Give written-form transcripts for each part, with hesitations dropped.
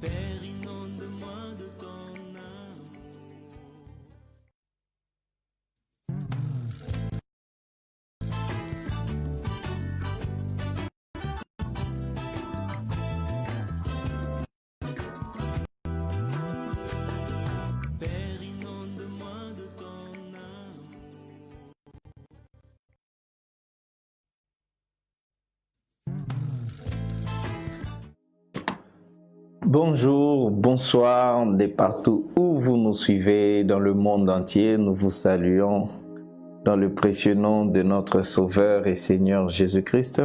Père, inonde-moi de ton amour. Père, inonde-moi de ton amour. Bonjour, bonsoir, de partout où vous nous suivez dans le monde entier, nous vous saluons dans le précieux nom de notre Sauveur et Seigneur Jésus-Christ.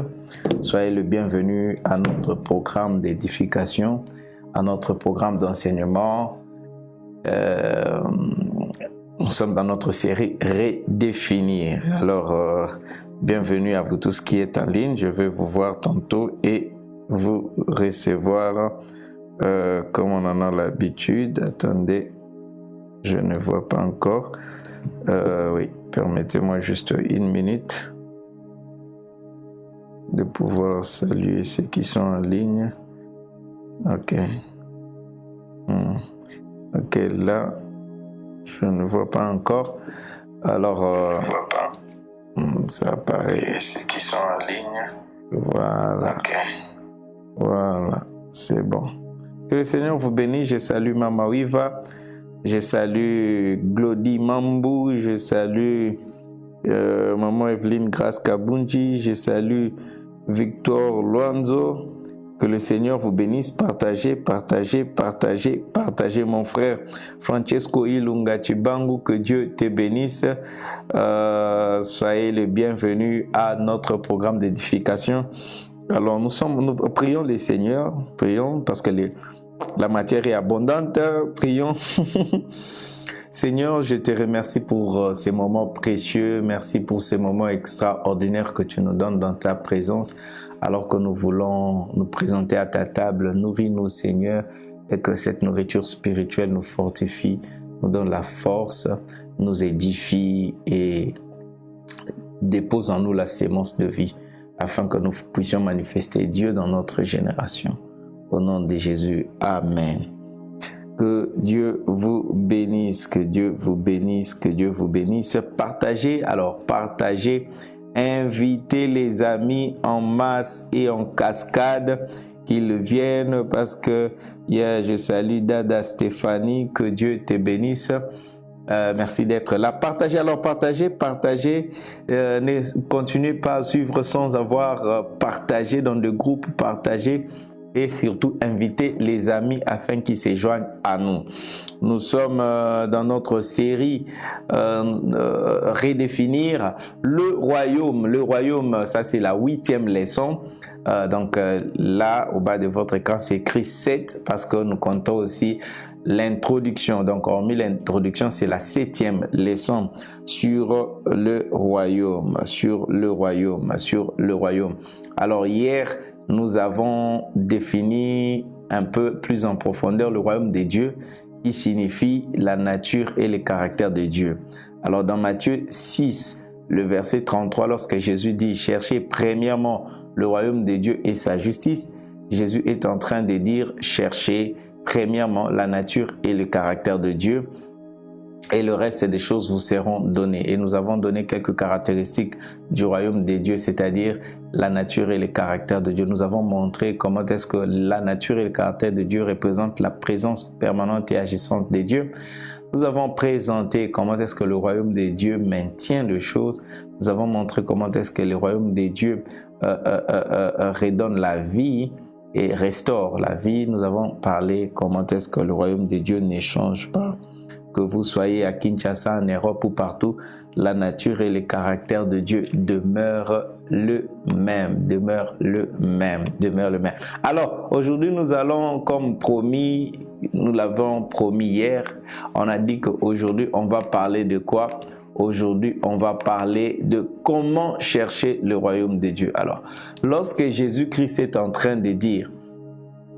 Soyez le bienvenu à notre programme d'édification, à notre programme d'enseignement. Nous sommes dans notre série Redéfinir. Alors, bienvenue à vous tous qui êtes en ligne. Je vais vous voir tantôt et vous recevoir comme on en a l'habitude. Attendez, je ne vois pas encore. Oui, permettez-moi juste une minute de pouvoir saluer ceux qui sont en ligne. Ok. Ok, là, je ne vois pas encore. Alors, ça apparaît. Ceux qui sont en ligne. Voilà. Ok. Voilà, c'est bon. Que le Seigneur vous bénisse. Je salue Mama Wiva, je salue Glody Mambou, je salue Maman Evelyne Grace Kabunji, je salue Victor Luanzo. Que le Seigneur vous bénisse. Partagez, partagez, partagez, partagez mon frère Francesco Ilunga Chibangu. Que Dieu te bénisse. Soyez le bienvenu à notre programme d'édification. Alors nous prions les Seigneurs, prions parce que la matière est abondante, prions. Seigneur, je te remercie pour ces moments précieux, merci pour ces moments extraordinaires que tu nous donnes dans ta présence, alors que nous voulons nous présenter à ta table. Nourris-nous, Seigneur, et que cette nourriture spirituelle nous fortifie, nous donne la force, nous édifie et dépose en nous la sémence de vie, afin que nous puissions manifester Dieu dans notre génération. Au nom de Jésus, Amen. Que Dieu vous bénisse, que Dieu vous bénisse, que Dieu vous bénisse. Partagez, alors partagez, invitez les amis en masse et en cascade qu'ils viennent parce que je salue Dada Stéphanie, que Dieu te bénisse. Merci d'être là. Partagez, alors partagez. Ne continuez pas à suivre sans avoir partagé dans le groupe, partagez et surtout invitez les amis afin qu'ils se joignent à nous. Nous sommes dans notre série Redéfinir le royaume. Le royaume, ça c'est la 8e leçon. Donc là, au bas de votre écran, c'est écrit 7 parce que nous comptons aussi l'introduction. Donc, hormis l'introduction, c'est la 7e leçon sur le royaume, sur le royaume, sur le royaume. Alors, hier, nous avons défini un peu plus en profondeur le royaume des dieux, qui signifie la nature et le caractère de Dieu. Alors, dans Matthieu 6, le verset 33, lorsque Jésus dit « Cherchez premièrement le royaume des dieux et sa justice », Jésus est en train de dire « Cherchez premièrement la nature et le caractère de Dieu, et le reste des choses vous seront données. » Et nous avons donné quelques caractéristiques du royaume des dieux, c'est-à-dire la nature et le caractère de Dieu. Nous avons montré comment est-ce que la nature et le caractère de Dieu représentent la présence permanente et agissante de Dieu. Nous avons présenté comment est-ce que le royaume des dieux maintient les choses. Nous avons montré comment est-ce que le royaume des dieux redonne la vie et restaure la vie. Nous avons parlé comment est-ce que le royaume de Dieu ne change pas. Que vous soyez à Kinshasa, en Europe ou partout, la nature et le caractère de Dieu demeurent le même, demeurent le même, demeurent le même. Alors, aujourd'hui, nous allons, comme promis, nous l'avons promis hier, on a dit qu'aujourd'hui, on va parler de quoi? Aujourd'hui, on va parler de comment chercher le royaume de Dieu. Alors, lorsque Jésus-Christ est en train de dire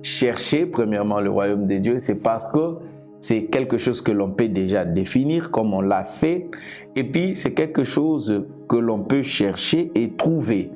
chercher premièrement le royaume de Dieu, c'est parce que c'est quelque chose que l'on peut déjà définir comme on l'a fait, et puis c'est quelque chose que l'on peut chercher et trouver.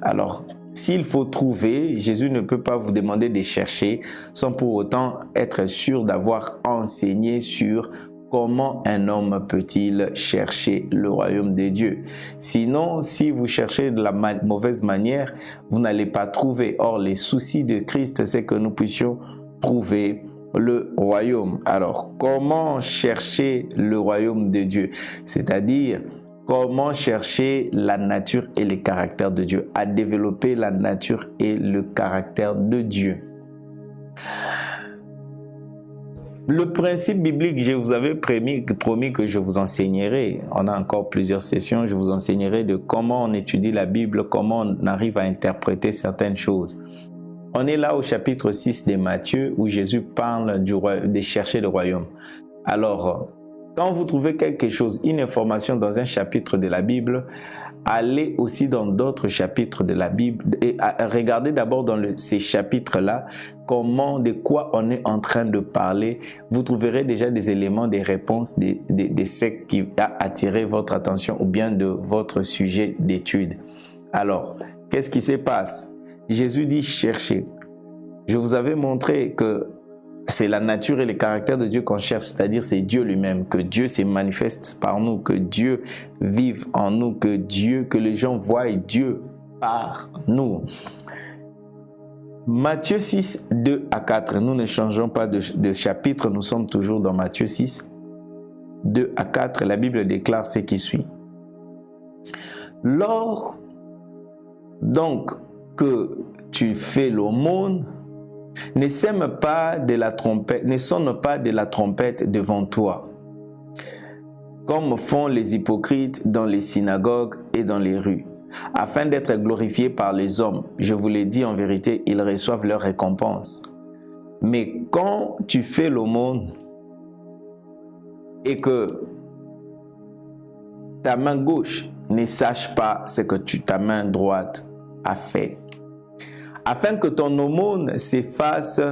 Alors, s'il faut trouver, Jésus ne peut pas vous demander de chercher sans pour autant être sûr d'avoir enseigné sur comment un homme peut-il chercher le royaume de Dieu. Sinon, si vous cherchez de la mauvaise manière, vous n'allez pas trouver. Or, les soucis de Christ, c'est que nous puissions trouver le royaume. Alors, comment chercher le royaume de Dieu? C'est-à-dire, comment chercher la nature et les caractères de Dieu, à développer la nature et le caractère de Dieu. Le principe biblique, je vous avais promis que je vous enseignerai. On a encore plusieurs sessions, je vous enseignerai de comment on étudie la Bible, comment on arrive à interpréter certaines choses. On est là au chapitre 6 de Matthieu où Jésus parle de chercher le royaume. Alors, quand vous trouvez quelque chose, une information dans un chapitre de la Bible, allez aussi dans d'autres chapitres de la Bible et regardez d'abord dans ces chapitres-là de quoi on est en train de parler. Vous trouverez déjà des éléments, des réponses de ce qui a attiré votre attention ou bien de votre sujet d'étude. Alors, qu'est-ce qui se passe? Jésus dit cherchez. Je vous avais montré que c'est la nature et le caractère de Dieu qu'on cherche, c'est-à-dire c'est Dieu lui-même, que Dieu se manifeste par nous, que Dieu vive en nous, que les gens voient Dieu par nous. Matthieu 6, 2 à 4, nous ne changeons pas de chapitre, nous sommes toujours dans Matthieu 6, 2 à 4, la Bible déclare ce qui suit. Lors donc que tu fais l'aumône, ne sonne pas de la trompette devant toi, comme font les hypocrites dans les synagogues et dans les rues, afin d'être glorifiés par les hommes. Je vous l'ai dit en vérité, ils reçoivent leur récompense. Mais quand tu fais l'aumône et que ta main gauche ne sache pas ce que ta main droite a fait, afin que ton aumône s'efface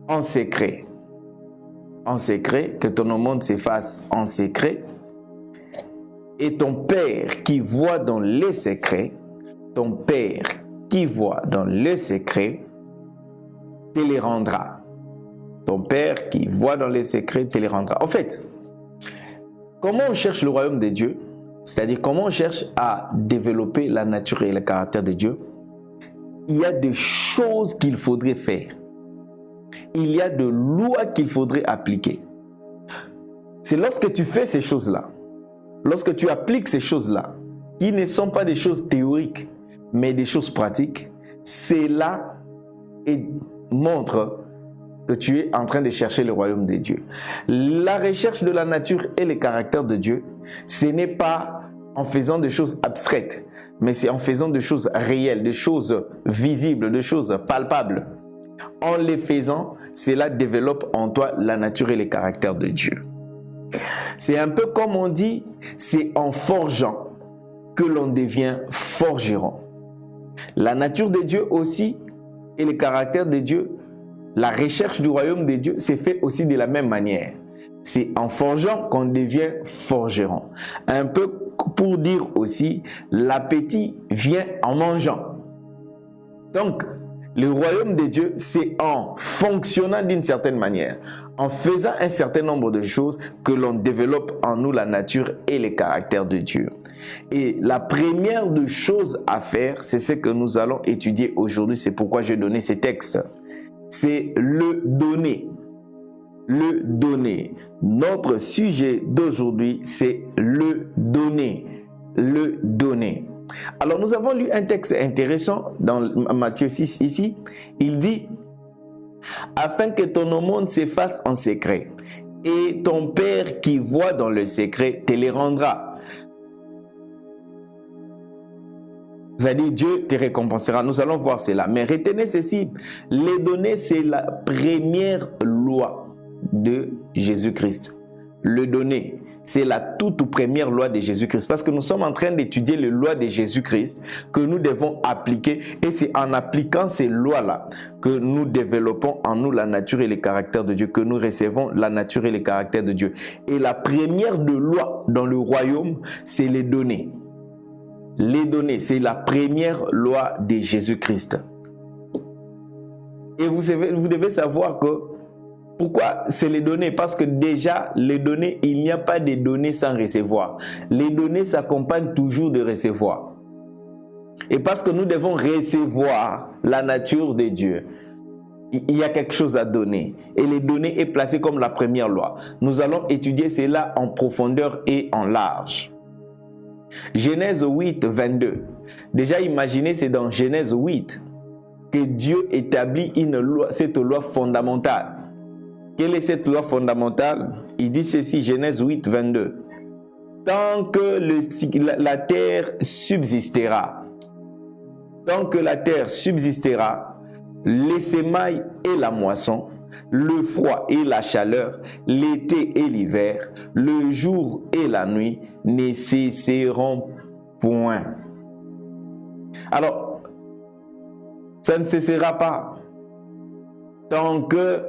en secret. En secret, que ton aumône s'efface en secret. Et ton Père qui voit dans les secrets, ton Père qui voit dans les secrets, te les rendra. Ton Père qui voit dans les secrets, te les rendra. En fait, comment on cherche le royaume de Dieu? C'est-à-dire comment on cherche à développer la nature et le caractère de Dieu? Il y a des choses qu'il faudrait faire. Il y a des lois qu'il faudrait appliquer. C'est lorsque tu fais ces choses-là, lorsque tu appliques ces choses-là, qui ne sont pas des choses théoriques, mais des choses pratiques, c'est là et montre que tu es en train de chercher le royaume de Dieu. La recherche de la nature et le caractère de Dieu, ce n'est pas en faisant des choses abstraites, mais c'est en faisant des choses réelles, des choses visibles, des choses palpables. En les faisant, cela développe en toi la nature et le caractère de Dieu. C'est un peu comme on dit, c'est en forgeant que l'on devient forgeron. La nature de Dieu aussi et le caractère de Dieu, la recherche du royaume de Dieu, c'est fait aussi de la même manière. C'est en forgeant qu'on devient forgeron. Un peu pour dire aussi, l'appétit vient en mangeant. Donc, le royaume de Dieu, c'est en fonctionnant d'une certaine manière, en faisant un certain nombre de choses que l'on développe en nous la nature et les caractères de Dieu. Et la première des choses à faire, c'est ce que nous allons étudier aujourd'hui. C'est pourquoi j'ai donné ces textes. C'est le donner. Le donner. Notre sujet d'aujourd'hui, c'est le donner. Le donner. Alors, nous avons lu un texte intéressant dans Matthieu 6 ici. Il dit, afin que ton aumône s'efface en secret, et ton Père qui voit dans le secret te les rendra. C'est-à-dire, Dieu te récompensera. Nous allons voir cela. Mais retenez ceci, les donner, c'est la première loi de Jésus-Christ. Le donner, c'est la toute première loi de Jésus-Christ. Parce que nous sommes en train d'étudier les lois de Jésus-Christ que nous devons appliquer. Et c'est en appliquant ces lois-là que nous développons en nous la nature et les caractères de Dieu, que nous recevons la nature et les caractères de Dieu. Et la première de loi dans le royaume, c'est les donner. Les donner, c'est la première loi de Jésus-Christ. Et vous devez savoir que pourquoi c'est les données? Parce que déjà, les données, il n'y a pas de données sans recevoir. Les données s'accompagnent toujours de recevoir. Et parce que nous devons recevoir la nature de Dieu, il y a quelque chose à donner. Et les données est placé comme la première loi. Nous allons étudier cela en profondeur et en large. Genèse 8, 22. Déjà, imaginez, c'est dans Genèse 8 que Dieu établit une loi, cette loi fondamentale. Quelle est cette loi fondamentale? Il dit ceci, Genèse 8, 22. Tant que la terre subsistera, les semailles et la moisson, le froid et la chaleur, l'été et l'hiver, le jour et la nuit ne cesseront point. Alors, ça ne cessera pas tant que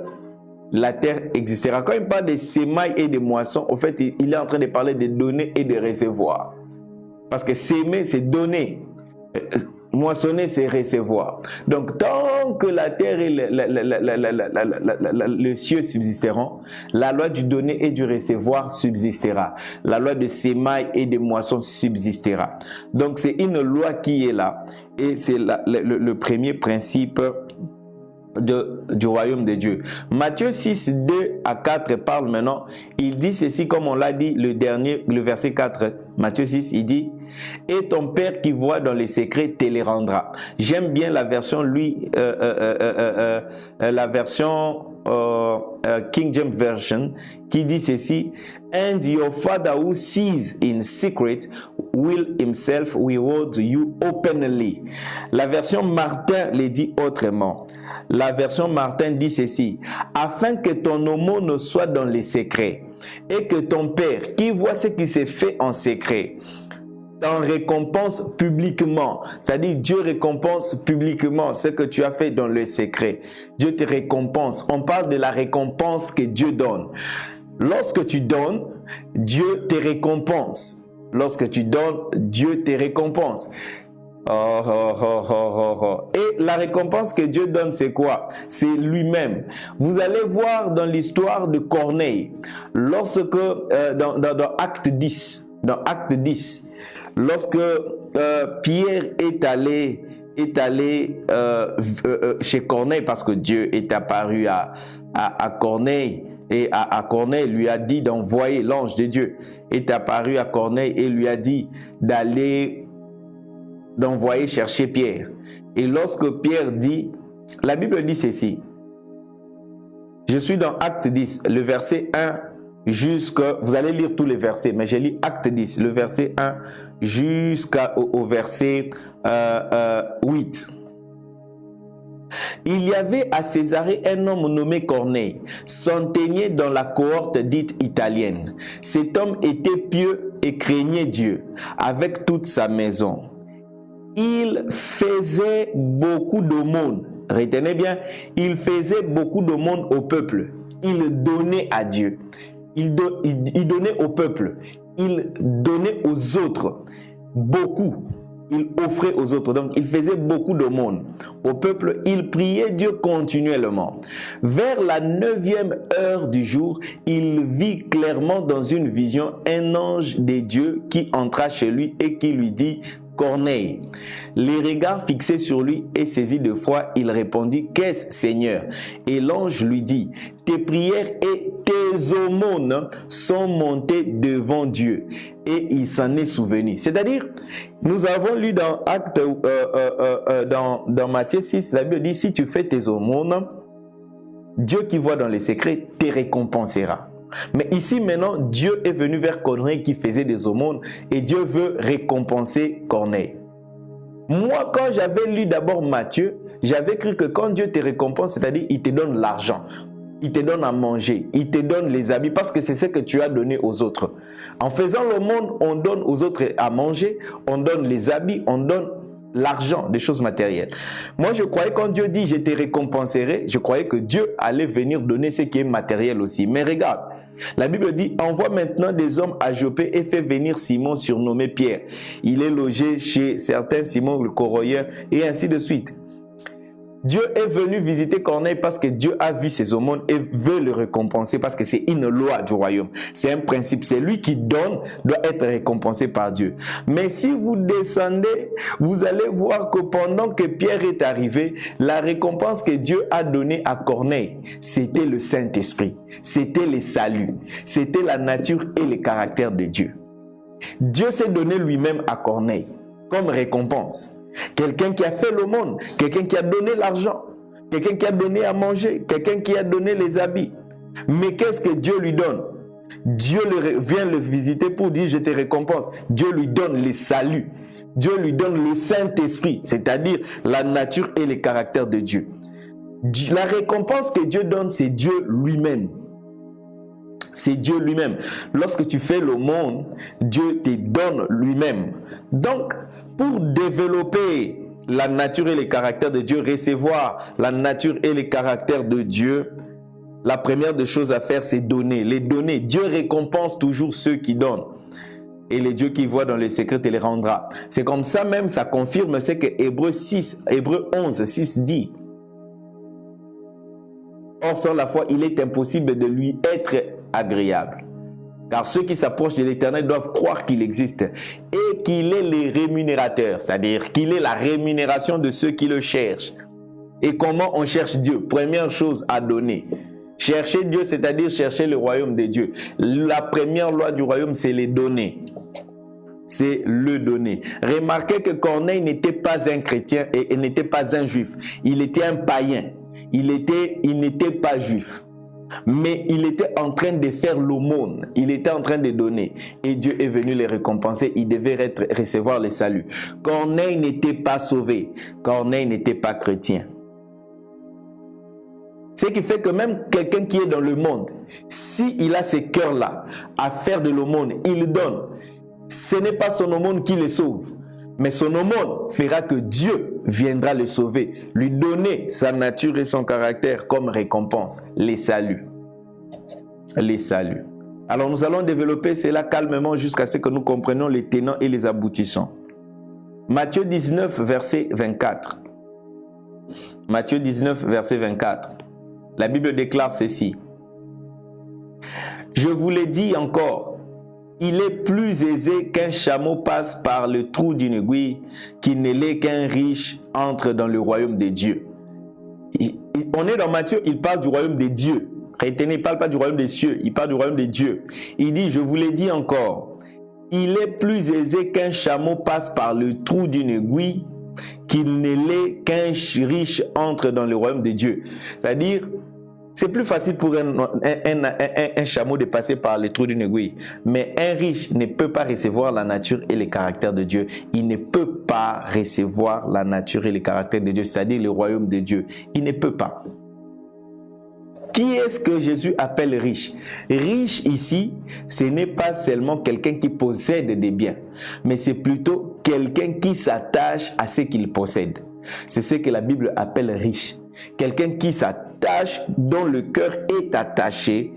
la terre existera. Quand il parle de semailles et de moissons, en fait, il est en train de parler de donner et de recevoir. Parce que s'aimer, c'est donner. Moissonner, c'est recevoir. Donc, tant que la terre et le ciel subsisteront, la loi du donner et du recevoir subsistera. La loi de semailles et de moissons subsistera. Donc, c'est une loi qui est là. Et c'est le premier principe du royaume de Dieu. Matthieu 6, 2 à 4 parle maintenant. Il dit ceci comme on l'a dit, le verset 4. Matthieu 6, il dit: et ton Père qui voit dans les secrets te les rendra. J'aime bien la version, la version King James Version qui dit ceci: and your Father who sees in secret will himself reward you openly. La version Martin le dit autrement. La version Martin dit ceci: afin que ton aumône soit dans les secrets et que ton Père qui voit ce qui s'est fait en secret t'en récompense publiquement. C'est-à-dire, Dieu récompense publiquement ce que tu as fait dans le secret. Dieu te récompense. On parle de la récompense que Dieu donne. Lorsque tu donnes, Dieu te récompense. Lorsque tu donnes, Dieu te récompense. Et la récompense que Dieu donne, c'est quoi? C'est lui-même. Vous allez voir dans l'histoire de Corneille, lorsque dans Acte 10, lorsque Pierre est allé chez Corneille, parce que Dieu est apparu à Corneille, et à Corneille lui a dit d'envoyer, l'ange de Dieu est apparu à Corneille et lui a dit d'envoyer chercher Pierre. Et lorsque Pierre dit, la Bible dit ceci, je suis dans Acte 10, le verset 1 vous allez lire tous les versets, mais j'ai lu Acte 10, le verset 1 jusqu'au verset 8. Il y avait à Césarée un homme nommé Corneille, centenier dans la cohorte dite italienne. Cet homme était pieux et craignait Dieu avec toute sa maison. Il faisait beaucoup d'aumônes. Retenez bien, il faisait beaucoup d'aumônes au peuple. Il donnait à Dieu. Il donnait au peuple. Il donnait aux autres. Beaucoup. Il offrait aux autres. Donc, il faisait beaucoup d'aumônes au peuple. Il priait Dieu continuellement. Vers la 9e heure du jour, il vit clairement dans une vision un ange de Dieu qui entra chez lui et qui lui dit: Corneille. Les regards fixés sur lui et saisi de foi, il répondit: qu'est-ce, Seigneur? Et l'ange lui dit: tes prières et tes aumônes sont montées devant Dieu. Et il s'en est souvenu. C'est-à-dire, nous avons lu dans Acte, dans Matthieu 6, la Bible dit: si tu fais tes aumônes, Dieu qui voit dans les secrets te récompensera. Mais ici maintenant, Dieu est venu vers Corneille qui faisait des aumônes et Dieu veut récompenser Corneille. Moi, quand j'avais lu d'abord Matthieu, j'avais cru que quand Dieu te récompense, c'est-à-dire il te donne l'argent, il te donne à manger, il te donne les habits parce que c'est ce que tu as donné aux autres. En faisant l'aumône, on donne aux autres à manger, on donne les habits, on donne l'argent, des choses matérielles. Moi, je croyais quand Dieu dit je te récompenserai, je croyais que Dieu allait venir donner ce qui est matériel aussi. Mais regarde, La Bible dit, envoie maintenant des hommes à Joppé et fais venir Simon surnommé Pierre. Il est logé chez certains Simon le corroyeur et ainsi de suite. Dieu est venu visiter Corneille parce que Dieu a vu ses aumônes et veut le récompenser parce que c'est une loi du royaume. C'est un principe. C'est lui qui donne, doit être récompensé par Dieu. Mais si vous descendez, vous allez voir que pendant que Pierre est arrivé, la récompense que Dieu a donnée à Corneille, c'était le Saint-Esprit. C'était le salut. C'était la nature et le caractère de Dieu. Dieu s'est donné lui-même à Corneille comme récompense. Quelqu'un qui a fait l'aumône, quelqu'un qui a donné l'argent, quelqu'un qui a donné à manger, quelqu'un qui a donné les habits. Mais qu'est-ce que Dieu lui donne? Dieu vient le visiter pour dire je te récompense. Dieu lui donne le salut. Dieu lui donne le Saint-Esprit, c'est-à-dire la nature et le caractère de Dieu. La récompense que Dieu donne, c'est Dieu lui-même. C'est Dieu lui-même. Lorsque tu fais l'aumône, Dieu te donne lui-même. Donc, pour développer la nature et le caractère de Dieu, recevoir la nature et le caractère de Dieu, la première des choses à faire, c'est donner. Les donner. Dieu récompense toujours ceux qui donnent. Et les dieux qui voient dans les secrets te les rendra. C'est comme ça même, ça confirme ce que Hébreux 11, 6 dit. Or, sans la foi, il est impossible de lui être agréable. Car ceux qui s'approchent de l'Éternel doivent croire qu'il existe et qu'il est le rémunérateur, c'est-à-dire qu'il est la rémunération de ceux qui le cherchent. Et comment on cherche Dieu? Première chose à donner. Chercher Dieu, c'est-à-dire chercher le royaume de Dieu. La première loi du royaume, c'est les donner. C'est le donner. Remarquez que Corneille n'était pas un chrétien et n'était pas un juif. Il était un païen. Il n'était pas juif. Mais il était en train de faire l'aumône, il était en train de donner et Dieu est venu les récompenser, il devait recevoir le salut. Corneille n'était pas sauvé, Corneille n'était pas chrétien. Ce qui fait que même quelqu'un qui est dans le monde, s'il a ce cœur-là à faire de l'aumône, il donne. Ce n'est pas son aumône qui le sauve, mais son aumône fera que Dieu viendra le sauver, lui donner sa nature et son caractère comme récompense, les saluts. Les saluts. Alors nous allons développer cela calmement jusqu'à ce que nous comprenions les tenants et les aboutissants. Matthieu 19, verset 24. Matthieu 19, verset 24. La Bible déclare ceci. Je vous l'ai dit encore, il est plus aisé qu'un chameau passe par le trou d'une aiguille qu'il ne l'est qu'un riche entre dans le royaume des dieux. On est dans Matthieu, il parle du royaume des dieux. Retenez, il ne parle pas du royaume des cieux, il parle du royaume des dieux. Il dit, je vous l'ai dit encore, il est plus aisé qu'un chameau passe par le trou d'une aiguille qu'il ne l'est qu'un riche entre dans le royaume des dieux. C'est-à-dire, c'est plus facile pour un chameau de passer par le trou d'une aiguille. Mais un riche ne peut pas recevoir la nature et le caractère de Dieu. Il ne peut pas recevoir la nature et le caractère de Dieu, c'est-à-dire le royaume de Dieu. Il ne peut pas. Qui est-ce que Jésus appelle riche? Riche ici, ce n'est pas seulement quelqu'un qui possède des biens, mais c'est plutôt quelqu'un qui s'attache à ce qu'il possède. C'est ce que la Bible appelle riche. Quelqu'un qui s'attache, dont le cœur est attaché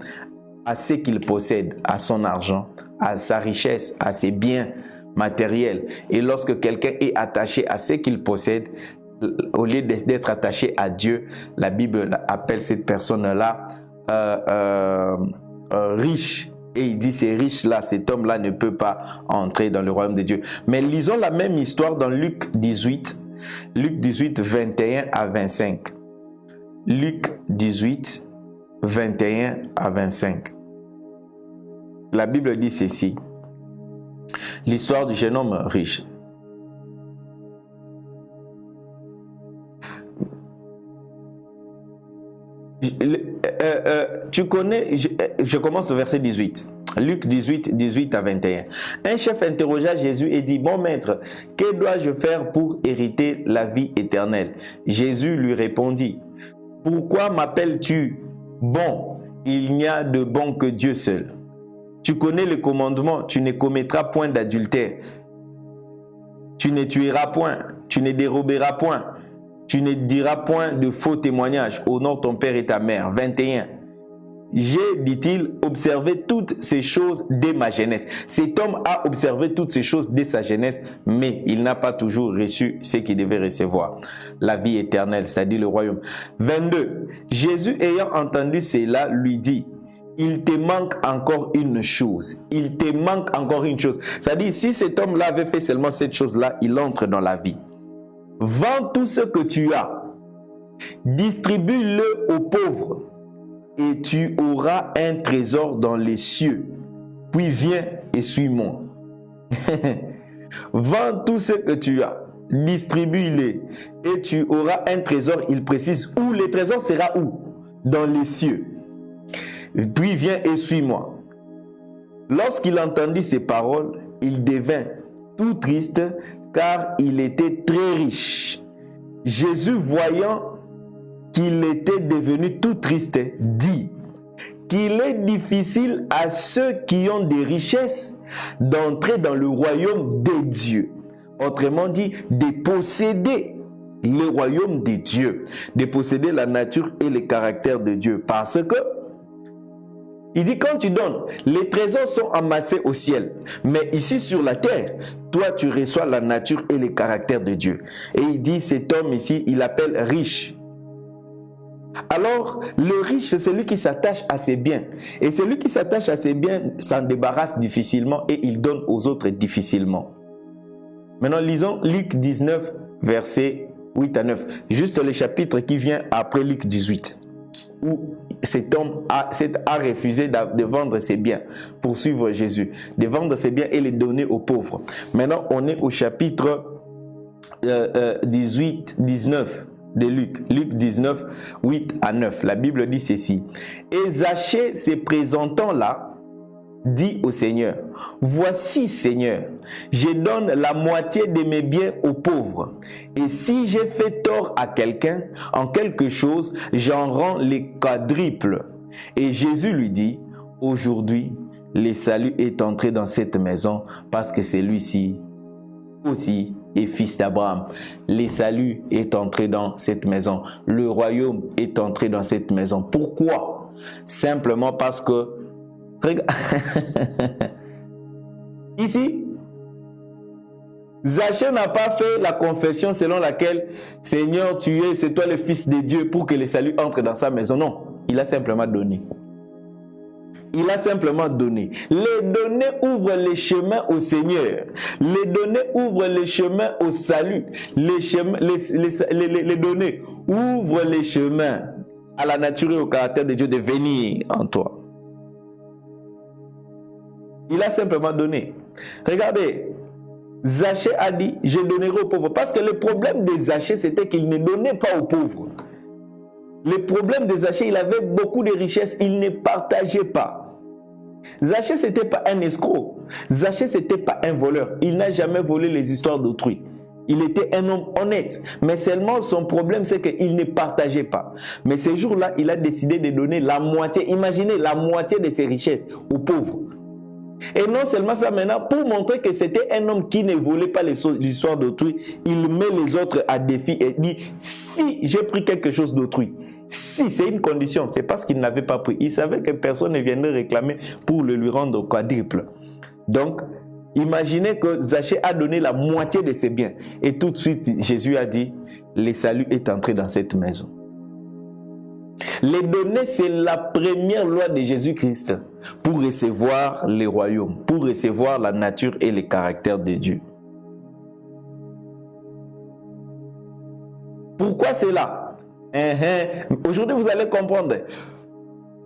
à ce qu'il possède, à son argent, à sa richesse, à ses biens matériels. Et lorsque quelqu'un est attaché à ce qu'il possède, au lieu d'être attaché à Dieu, la Bible appelle cette personne-là riche. Et il dit, ces riches-là, cet homme-là ne peut pas entrer dans le royaume de Dieu. Mais lisons la même histoire dans Luc 18, 21 à 25. Luc 18, 21 à 25. La Bible dit ceci. L'histoire du jeune homme riche. Tu connais, je commence au verset 18. Luc 18, 18 à 21. Un chef interrogea Jésus et dit, « Bon maître, que dois-je faire pour hériter la vie éternelle ?» Jésus lui répondit, « Pourquoi m'appelles-tu bon? Il n'y a de bon que Dieu seul. Tu connais le commandement, tu ne commettras point d'adultère. Tu ne tueras point, tu ne déroberas point. Tu ne diras point de faux témoignages. Honore ton père et ta mère. 21. j'ai, dit-il, observé toutes ces choses dès ma jeunesse. Cet homme a observé toutes ces choses dès sa jeunesse, mais il n'a pas toujours reçu ce qu'il devait recevoir. La vie éternelle, c'est-à-dire le royaume. 22. Jésus ayant entendu cela, lui dit, il te manque encore une chose. Il te manque encore une chose. C'est-à-dire, si cet homme-là avait fait seulement cette chose-là, il entre dans la vie. Vends tout ce que tu as. Distribue-le aux pauvres. Et tu auras un trésor dans les cieux. Puis viens et suis-moi. Vends tout ce que tu as. Distribue-les. Et tu auras un trésor. Il précise où le trésor sera où? Dans les cieux. Puis viens et suis-moi. Lorsqu'il entendit ces paroles, il devint tout triste car il était très riche. Jésus, voyant qu'il était devenu tout triste, dit qu'il est difficile à ceux qui ont des richesses d'entrer dans le royaume des dieux. Autrement dit, de posséder le royaume des dieux, de posséder la nature et les caractères de Dieu. Parce que, il dit, quand tu donnes, les trésors sont amassés au ciel. Mais ici sur la terre, toi tu reçois la nature et les caractères de Dieu. Et il dit, cet homme ici, il l'appelle riche. Alors, le riche, c'est celui qui s'attache à ses biens. Et celui qui s'attache à ses biens s'en débarrasse difficilement et il donne aux autres difficilement. Maintenant, lisons Luc 19, versets 8 à 9. Juste le chapitre qui vient après Luc 18. Où cet homme a refusé de vendre ses biens pour suivre Jésus. De vendre ses biens et les donner aux pauvres. Maintenant, on est au chapitre 19 de Luc. Luc 19, 8 à 9. La Bible dit ceci. Et Zachée, se présentant là, dit au Seigneur, voici Seigneur, je donne la moitié de mes biens aux pauvres. Et si j'ai fait tort à quelqu'un en quelque chose, j'en rends les quadruples. Et Jésus lui dit, aujourd'hui, le salut est entré dans cette maison parce que celui-ci aussi est fils d'Abraham. Le salut est entré dans cette maison. Le royaume est entré dans cette maison. Pourquoi? Simplement parce que ici, Zachée n'a pas fait la confession selon laquelle Seigneur, c'est toi le Fils de Dieu pour que le salut entre dans sa maison. Non, il a simplement donné. Il a simplement donné. Les données ouvrent les chemins au Seigneur. Les données ouvrent les chemins au salut. Les données ouvrent les chemins à la nature et au caractère de Dieu de venir en toi. Il a simplement donné. Regardez, Zachée a dit, je donnerai aux pauvres. Parce que le problème de Zachée, c'était qu'il ne donnait pas aux pauvres. Le problème de Zachée, il avait beaucoup de richesses, il ne partageait pas. Zachée, ce n'était pas un escroc. Zachée, ce n'était pas un voleur. Il n'a jamais volé les histoires d'autrui. Il était un homme honnête. Mais seulement son problème, c'est qu'il ne partageait pas. Mais ce jour-là, il a décidé de donner la moitié. Imaginez la moitié de ses richesses aux pauvres. Et non seulement ça, maintenant, pour montrer que c'était un homme qui ne volait pas l'histoire d'autrui, il met les autres à défi et dit, si j'ai pris quelque chose d'autrui, si c'est une condition, c'est parce qu'il n'avait pas pris. Il savait que personne ne viendrait réclamer pour le lui rendre quadruple. Donc, imaginez que Zachée a donné la moitié de ses biens. Et tout de suite, Jésus a dit, le salut est entré dans cette maison. Les donner, c'est la première loi de Jésus-Christ pour recevoir les royaumes, pour recevoir la nature et les caractères de Dieu. Pourquoi cela? Aujourd'hui, vous allez comprendre.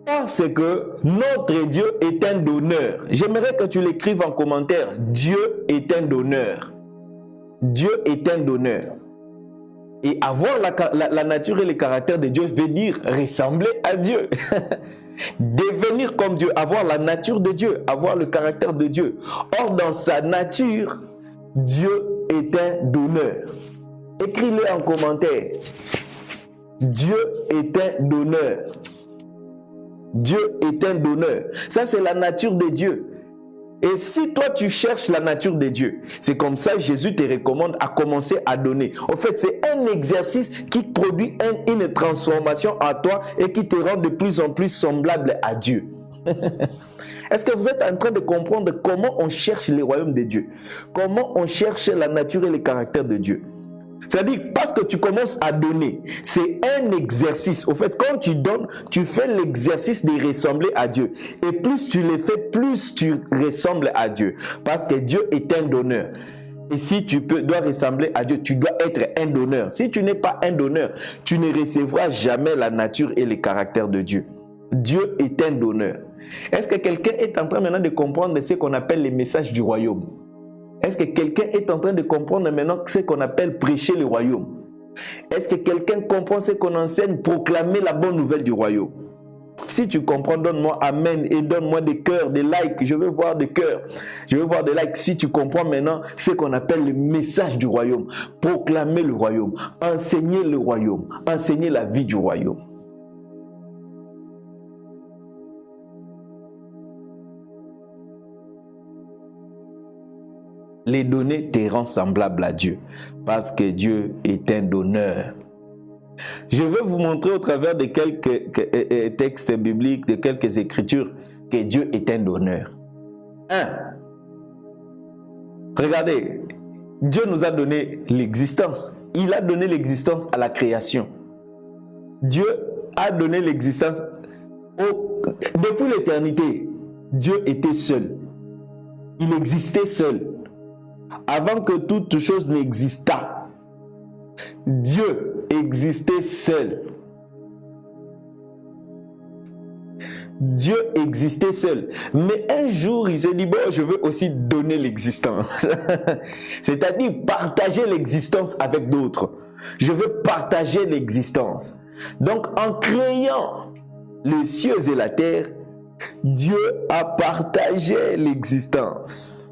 Parce que notre Dieu est un donneur. J'aimerais que tu l'écrives en commentaire. Dieu est un donneur. Dieu est un donneur. Et avoir la nature et le caractère de Dieu veut dire ressembler à Dieu. Devenir comme Dieu, avoir la nature de Dieu, avoir le caractère de Dieu. Or, dans sa nature, Dieu est un donneur. Écris-le en commentaire. Dieu est un donneur. Dieu est un donneur. Ça, c'est la nature de Dieu. Et si toi tu cherches la nature de Dieu, c'est comme ça Jésus te recommande à commencer à donner. En fait, c'est un exercice qui produit une transformation à toi et qui te rend de plus en plus semblable à Dieu. Est-ce que vous êtes en train de comprendre comment on cherche le royaume de Dieu? Comment on cherche la nature et le caractère de Dieu? C'est-à-dire, parce que tu commences à donner, c'est un exercice. Au fait, quand tu donnes, tu fais l'exercice de ressembler à Dieu. Et plus tu le fais, plus tu ressembles à Dieu. Parce que Dieu est un donneur. Et si tu dois ressembler à Dieu, tu dois être un donneur. Si tu n'es pas un donneur, tu ne recevras jamais la nature et le caractère de Dieu. Dieu est un donneur. Est-ce que quelqu'un est en train maintenant de comprendre ce qu'on appelle les messages du royaume? Est-ce que quelqu'un est en train de comprendre maintenant ce qu'on appelle prêcher le royaume? Est-ce que quelqu'un comprend ce qu'on enseigne, proclamer la bonne nouvelle du royaume? Si tu comprends, donne-moi amen et donne-moi des cœurs, des likes. Je veux voir des cœurs. Je veux voir des likes. Si tu comprends maintenant ce qu'on appelle le message du royaume, proclamer le royaume, enseigner le royaume, enseigner la vie du royaume. Les donner te rend semblable à Dieu, parce que Dieu est un donneur. Je vais vous montrer au travers de quelques textes bibliques, de quelques écritures, que Dieu est un donneur. 1. Regardez, Dieu nous a donné l'existence. Il a donné l'existence à la création. Dieu a donné l'existence depuis l'éternité. Dieu était seul. Il existait seul. Avant que toute chose n'existât, Dieu existait seul. Dieu existait seul. Mais un jour, il s'est dit, bon, je veux aussi donner l'existence. C'est-à-dire partager l'existence avec d'autres. Je veux partager l'existence. Donc, en créant les cieux et la terre, Dieu a partagé l'existence.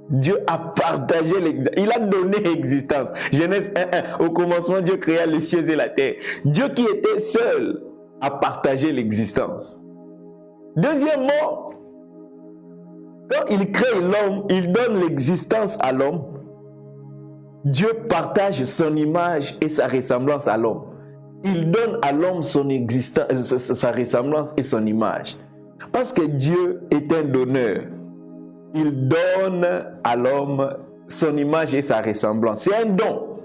Dieu a partagé l'existence. Il a donné l'existence. Genèse 1:1. Au commencement, Dieu créa les cieux et la terre. Dieu qui était seul a partagé l'existence. Deuxièmement, quand il crée l'homme, il donne l'existence à l'homme. Dieu partage son image et sa ressemblance à l'homme. Il donne à l'homme son existence, sa ressemblance et son image. Parce que Dieu est un donneur. Il donne à l'homme son image et sa ressemblance. C'est un don.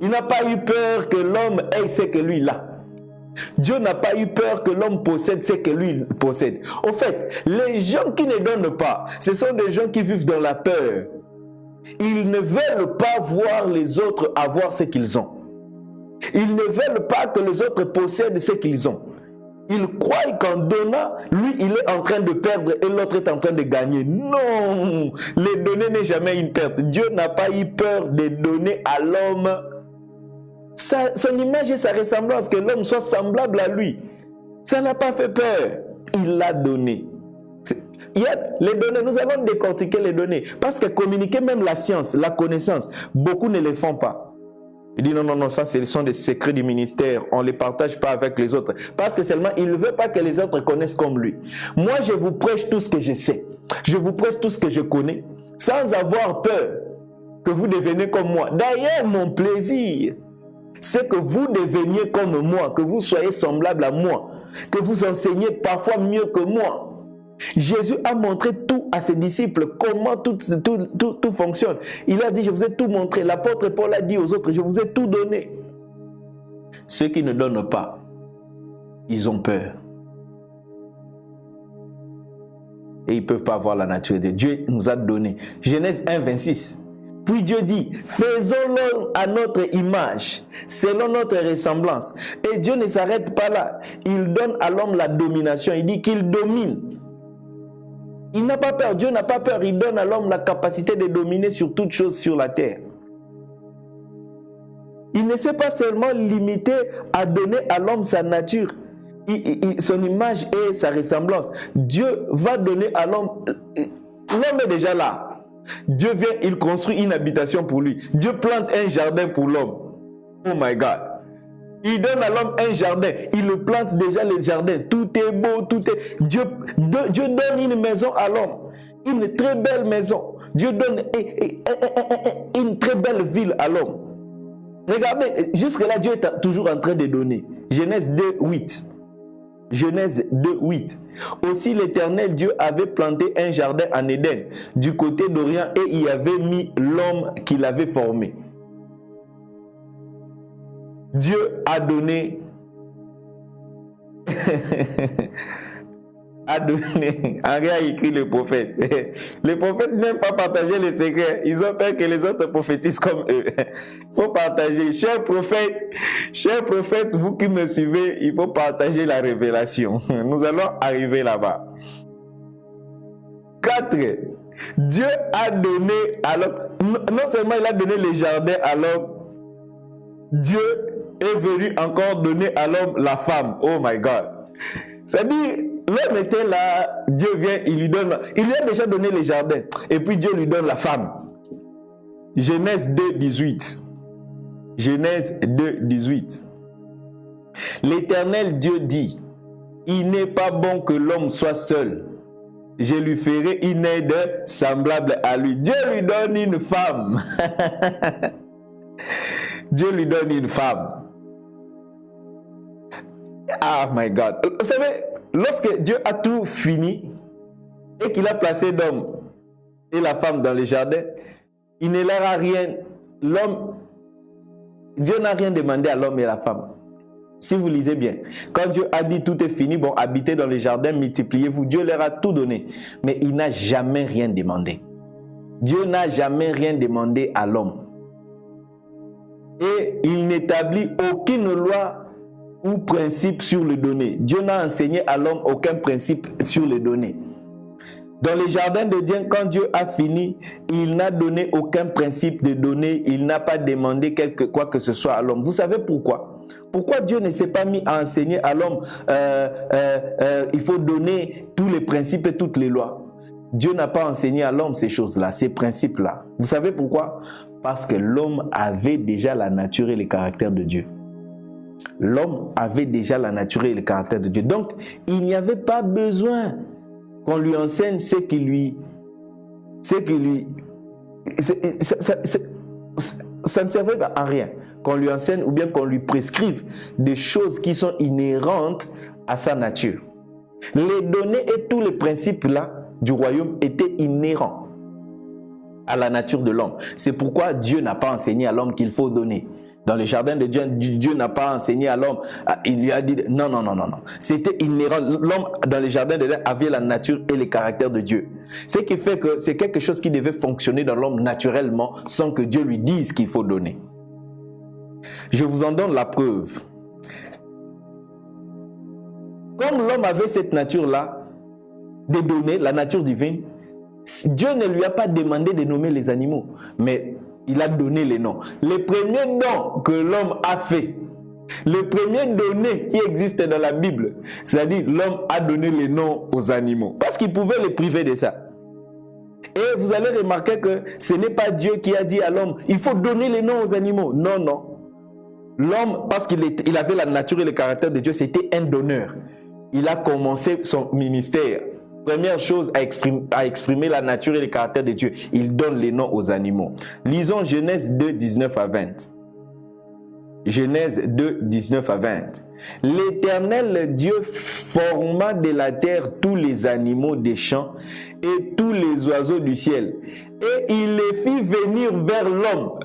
Il n'a pas eu peur que l'homme ait ce que lui a. Dieu n'a pas eu peur que l'homme possède ce que lui possède. Au fait, les gens qui ne donnent pas, ce sont des gens qui vivent dans la peur. Ils ne veulent pas voir les autres avoir ce qu'ils ont. Ils ne veulent pas que les autres possèdent ce qu'ils ont. Ils croient qu'en donnant, lui, il est en train de perdre et l'autre est en train de gagner. Non, les donner n'est jamais une perte. Dieu n'a pas eu peur de donner à l'homme son image et sa ressemblance, que l'homme soit semblable à lui. Ça n'a pas fait peur. Il l'a donné. Il y a les données, nous allons décortiquer les données. Parce que communiquer même la science, la connaissance, beaucoup ne le font pas. Il dit non, ça ce sont des secrets du ministère, on ne les partage pas avec les autres. Parce que seulement il ne veut pas que les autres connaissent comme lui. Moi je vous prêche tout ce que je sais. Je vous prêche tout ce que je connais, sans avoir peur que vous deveniez comme moi. D'ailleurs mon plaisir, c'est que vous deveniez comme moi, que vous soyez semblable à moi, que vous enseignez parfois mieux que moi. Jésus a montré tout à ses disciples, comment tout fonctionne. Il a dit, je vous ai tout montré. L'apôtre Paul a dit aux autres, je vous ai tout donné. Ceux qui ne donnent pas, ils ont peur. Et ils ne peuvent pas voir la nature de Dieu. Dieu nous a donné. Genèse 1:26. Puis Dieu dit, faisons-le à notre image, selon notre ressemblance. Et Dieu ne s'arrête pas là. Il donne à l'homme la domination. Il dit qu'il domine. Il n'a pas peur, Dieu n'a pas peur, il donne à l'homme la capacité de dominer sur toute chose sur la terre. Il ne s'est pas seulement limité à donner à l'homme sa nature, son image et sa ressemblance. Dieu va donner à l'homme, l'homme est déjà là. Dieu vient, il construit une habitation pour lui. Dieu plante un jardin pour l'homme. Oh my God. Il donne à l'homme un jardin. Il le plante déjà le jardin. Tout est beau, tout est... Dieu donne une maison à l'homme. Une très belle maison. Dieu donne une très belle ville à l'homme. Regardez, jusque-là, Dieu est toujours en train de donner. Genèse 2, 8. Genèse 2, 8. Aussi l'Éternel Dieu avait planté un jardin en Éden, du côté d'Orient, et y avait mis l'homme qu'il avait formé. Dieu a donné en rien écrit le prophète. Les prophètes n'aiment pas partager les secrets. Ils ont peur que les autres prophétisent comme eux. Il faut partager. Chers prophètes, vous qui me suivez, il faut partager la révélation. Nous allons arriver là-bas. 4. Dieu a donné à l'homme, non seulement il a donné les jardins à l'homme, Dieu est venu encore donner à l'homme la femme. Oh my God. C'est-à-dire, l'homme était là, Dieu vient, il lui a déjà donné les jardins, et puis Dieu lui donne la femme. Genèse 2, 18. Genèse 2, 18. L'Éternel Dieu dit, il n'est pas bon que l'homme soit seul. Je lui ferai une aide semblable à lui. Dieu lui donne une femme. Dieu lui donne une femme. Ah my God. Vous savez, lorsque Dieu a tout fini et qu'il a placé l'homme et la femme dans le jardin, il ne leur a rien. Dieu n'a rien demandé à l'homme et à la femme. Si vous lisez bien, quand Dieu a dit tout est fini, bon, habitez dans le jardin, multipliez-vous, Dieu leur a tout donné. Mais il n'a jamais rien demandé. Dieu n'a jamais rien demandé à l'homme. Et il n'établit aucune loi ou principe sur le donné. Dieu n'a enseigné à l'homme aucun principe sur le donné. Dans le jardin de Dieu, quand Dieu a fini, il n'a donné aucun principe de donner, il n'a pas demandé quoi que ce soit à l'homme. Vous savez pourquoi? Pourquoi Dieu ne s'est pas mis à enseigner à l'homme il faut donner tous les principes et toutes les lois? Dieu n'a pas enseigné à l'homme ces choses-là, ces principes-là. Vous savez pourquoi? Parce que l'homme avait déjà la nature et le caractère de Dieu. L'homme avait déjà la nature et le caractère de Dieu. Donc, il n'y avait pas besoin qu'on lui enseigne ça ne servait à rien. Qu'on lui enseigne ou bien qu'on lui prescrive des choses qui sont inhérentes à sa nature. Les données et tous les principes là du royaume étaient inhérents à la nature de l'homme. C'est pourquoi Dieu n'a pas enseigné à l'homme qu'il faut donner. Dans le jardin de Dieu, Dieu n'a pas enseigné à l'homme. Il lui a dit non. C'était inhérent. L'homme dans le jardin de Dieu avait la nature et le caractère de Dieu. Ce qui fait que c'est quelque chose qui devait fonctionner dans l'homme naturellement sans que Dieu lui dise qu'il faut donner. Je vous en donne la preuve. Comme l'homme avait cette nature-là, de donner, la nature divine, Dieu ne lui a pas demandé de nommer les animaux, mais il a donné les noms. Le premier nom que l'homme a fait, le premier donné qui existe dans la Bible, c'est-à-dire l'homme a donné les noms aux animaux, parce qu'il pouvait les priver de ça. Et vous allez remarquer que ce n'est pas Dieu qui a dit à l'homme, il faut donner les noms aux animaux. Non. L'homme, parce qu'il avait la nature et le caractère de Dieu, c'était un donneur. Il a commencé son ministère. Première chose à exprimer la nature et le caractère de Dieu, il donne les noms aux animaux. Lisons Genèse 2, 19 à 20. Genèse 2, 19 à 20. L'Éternel Dieu forma de la terre tous les animaux des champs et tous les oiseaux du ciel. Et il les fit venir vers l'homme.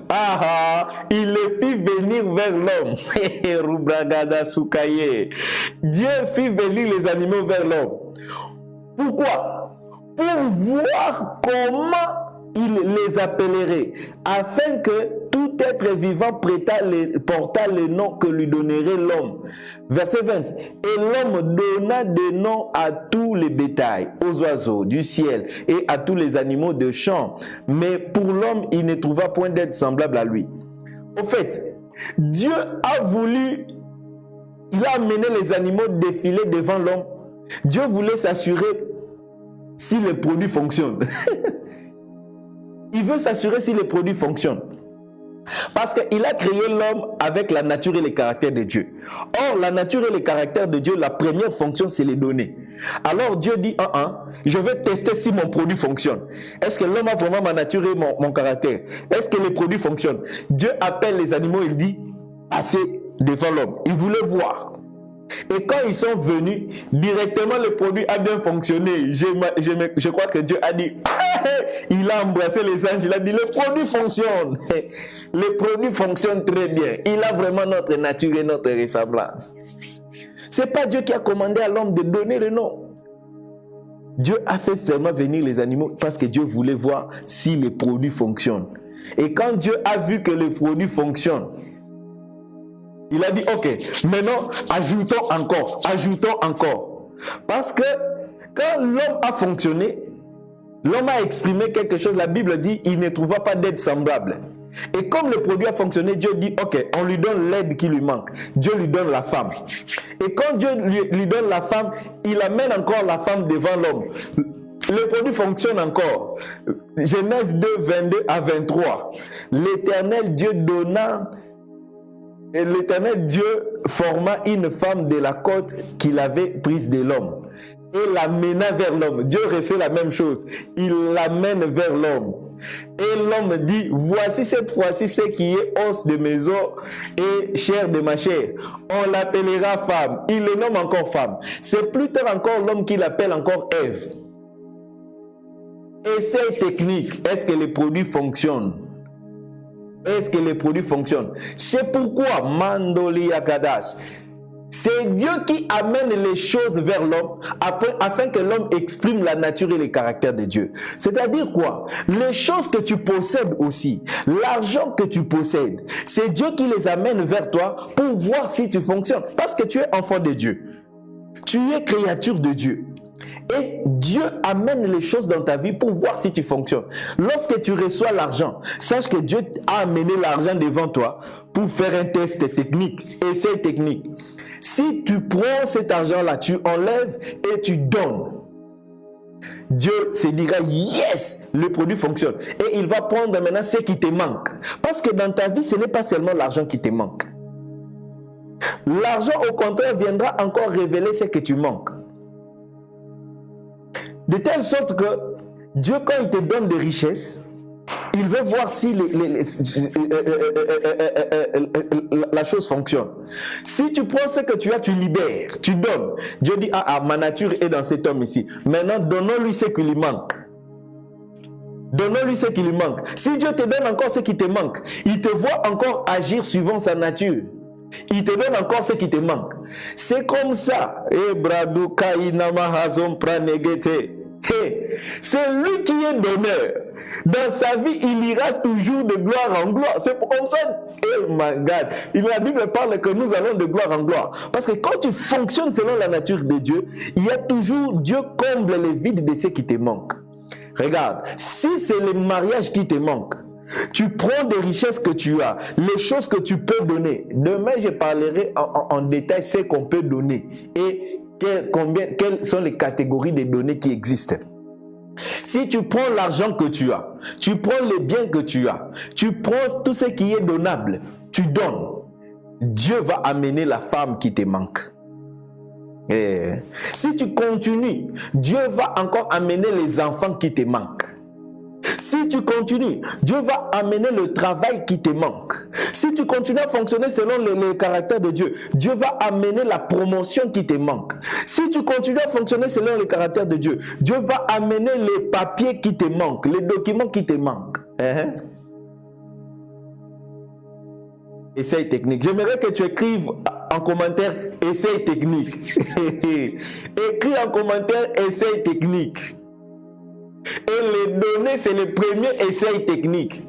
Il les fit venir vers l'homme. Dieu fit venir les animaux vers l'homme. Pourquoi? Pour voir comment il les appellerait, afin que tout être vivant porta le nom que lui donnerait l'homme. Verset 20. Et l'homme donna des noms à tous les bétails, aux oiseaux du ciel et à tous les animaux de champ. Mais pour l'homme, il ne trouva point d'être semblable à lui. Au fait, Dieu a voulu, il a amené les animaux défiler devant l'homme. Dieu voulait s'assurer si le produit fonctionne. Il veut s'assurer si le produit fonctionne. Parce qu'il a créé l'homme avec la nature et les caractères de Dieu. Or, la nature et les caractères de Dieu, la première fonction, c'est les donner. Alors Dieu dit, je vais tester si mon produit fonctionne. Est-ce que l'homme a vraiment ma nature et mon caractère? Est-ce que les produits fonctionnent? Dieu appelle les animaux, il dit, passez devant l'homme. Il voulait voir. Et quand ils sont venus, directement le produit a bien fonctionné. Je crois que Dieu a dit, il a embrassé les anges, il a dit, le produit fonctionne. Le produit fonctionne très bien. Il a vraiment notre nature et notre ressemblance. C'est pas Dieu qui a commandé à l'homme de donner le nom. Dieu a fait seulement venir les animaux parce que Dieu voulait voir si les produits fonctionnent. Et quand Dieu a vu que les produits fonctionnent, il a dit, ok, maintenant, ajoutons encore. Parce que quand l'homme a fonctionné, l'homme a exprimé quelque chose, la Bible dit, il ne trouva pas d'aide semblable. Et comme le produit a fonctionné, Dieu dit, ok, on lui donne l'aide qui lui manque. Dieu lui donne la femme. Et quand Dieu lui donne la femme, il amène encore la femme devant l'homme. Le produit fonctionne encore. Genèse 2, 22 à 23. L'Éternel Dieu donna... Et l'Éternel Dieu forma une femme de la côte qu'il avait prise de l'homme et l'amena vers l'homme. Dieu refait la même chose. Il l'amène vers l'homme. Et l'homme dit, voici cette fois-ci ce qui est os de mes os et chair de ma chair. On l'appellera femme. Il le nomme encore femme. C'est plus tard encore l'homme qui l'appelle encore Ève. Essai technique. Est-ce que les produits fonctionnent? Est-ce que les produits fonctionnent? C'est pourquoi Mandoli Akadash, c'est Dieu qui amène les choses vers l'homme afin que l'homme exprime la nature et les caractères de Dieu. C'est-à-dire quoi? Les choses que tu possèdes aussi, l'argent que tu possèdes, c'est Dieu qui les amène vers toi pour voir si tu fonctionnes. Parce que tu es enfant de Dieu. Tu es créature de Dieu. Et Dieu amène les choses dans ta vie pour voir si tu fonctionnes. Lorsque tu reçois l'argent, sache que Dieu a amené l'argent devant toi pour faire un test technique, essai technique. Si tu prends cet argent-là, tu enlèves et tu donnes, Dieu se dira, yes, le produit fonctionne. Et il va prendre maintenant ce qui te manque. Parce que dans ta vie, ce n'est pas seulement l'argent qui te manque. L'argent, au contraire, viendra encore révéler ce que tu manques. De telle sorte que Dieu, quand il te donne des richesses, il veut voir si la chose fonctionne. Si tu prends ce que tu as, tu libères, tu donnes. Dieu dit, ma nature est dans cet homme ici. Maintenant, donnons-lui ce qui lui manque. Donnons-lui ce qui lui manque. Si Dieu te donne encore ce qui te manque, il te voit encore agir suivant sa nature. Il te donne encore ce qui te manque. C'est comme ça. C'est lui qui est donneur. Dans sa vie, il ira toujours de gloire en gloire. C'est comme ça. Oh my God. La Bible parle que nous allons de gloire en gloire. Parce que quand tu fonctionnes selon la nature de Dieu, il y a toujours, Dieu comble les vides de ce qui te manque. Regarde, si c'est le mariage qui te manque, tu prends des richesses que tu as, les choses que tu peux donner. Demain, je parlerai en détail ce qu'on peut donner et quelles sont les catégories de données qui existent. Si tu prends l'argent que tu as, tu prends les biens que tu as, tu prends tout ce qui est donnable, tu donnes, Dieu va amener la femme qui te manque. Et si tu continues, Dieu va encore amener les enfants qui te manquent. Si tu continues, Dieu va amener le travail qui te manque. Si tu continues à fonctionner selon les caractères de Dieu, Dieu va amener la promotion qui te manque. Si tu continues à fonctionner selon les caractères de Dieu, Dieu va amener les papiers qui te manquent, les documents qui te manquent. Essai technique. J'aimerais que tu écrives en commentaire essai technique. Écris en commentaire essai technique. Et les données, c'est le premier essai technique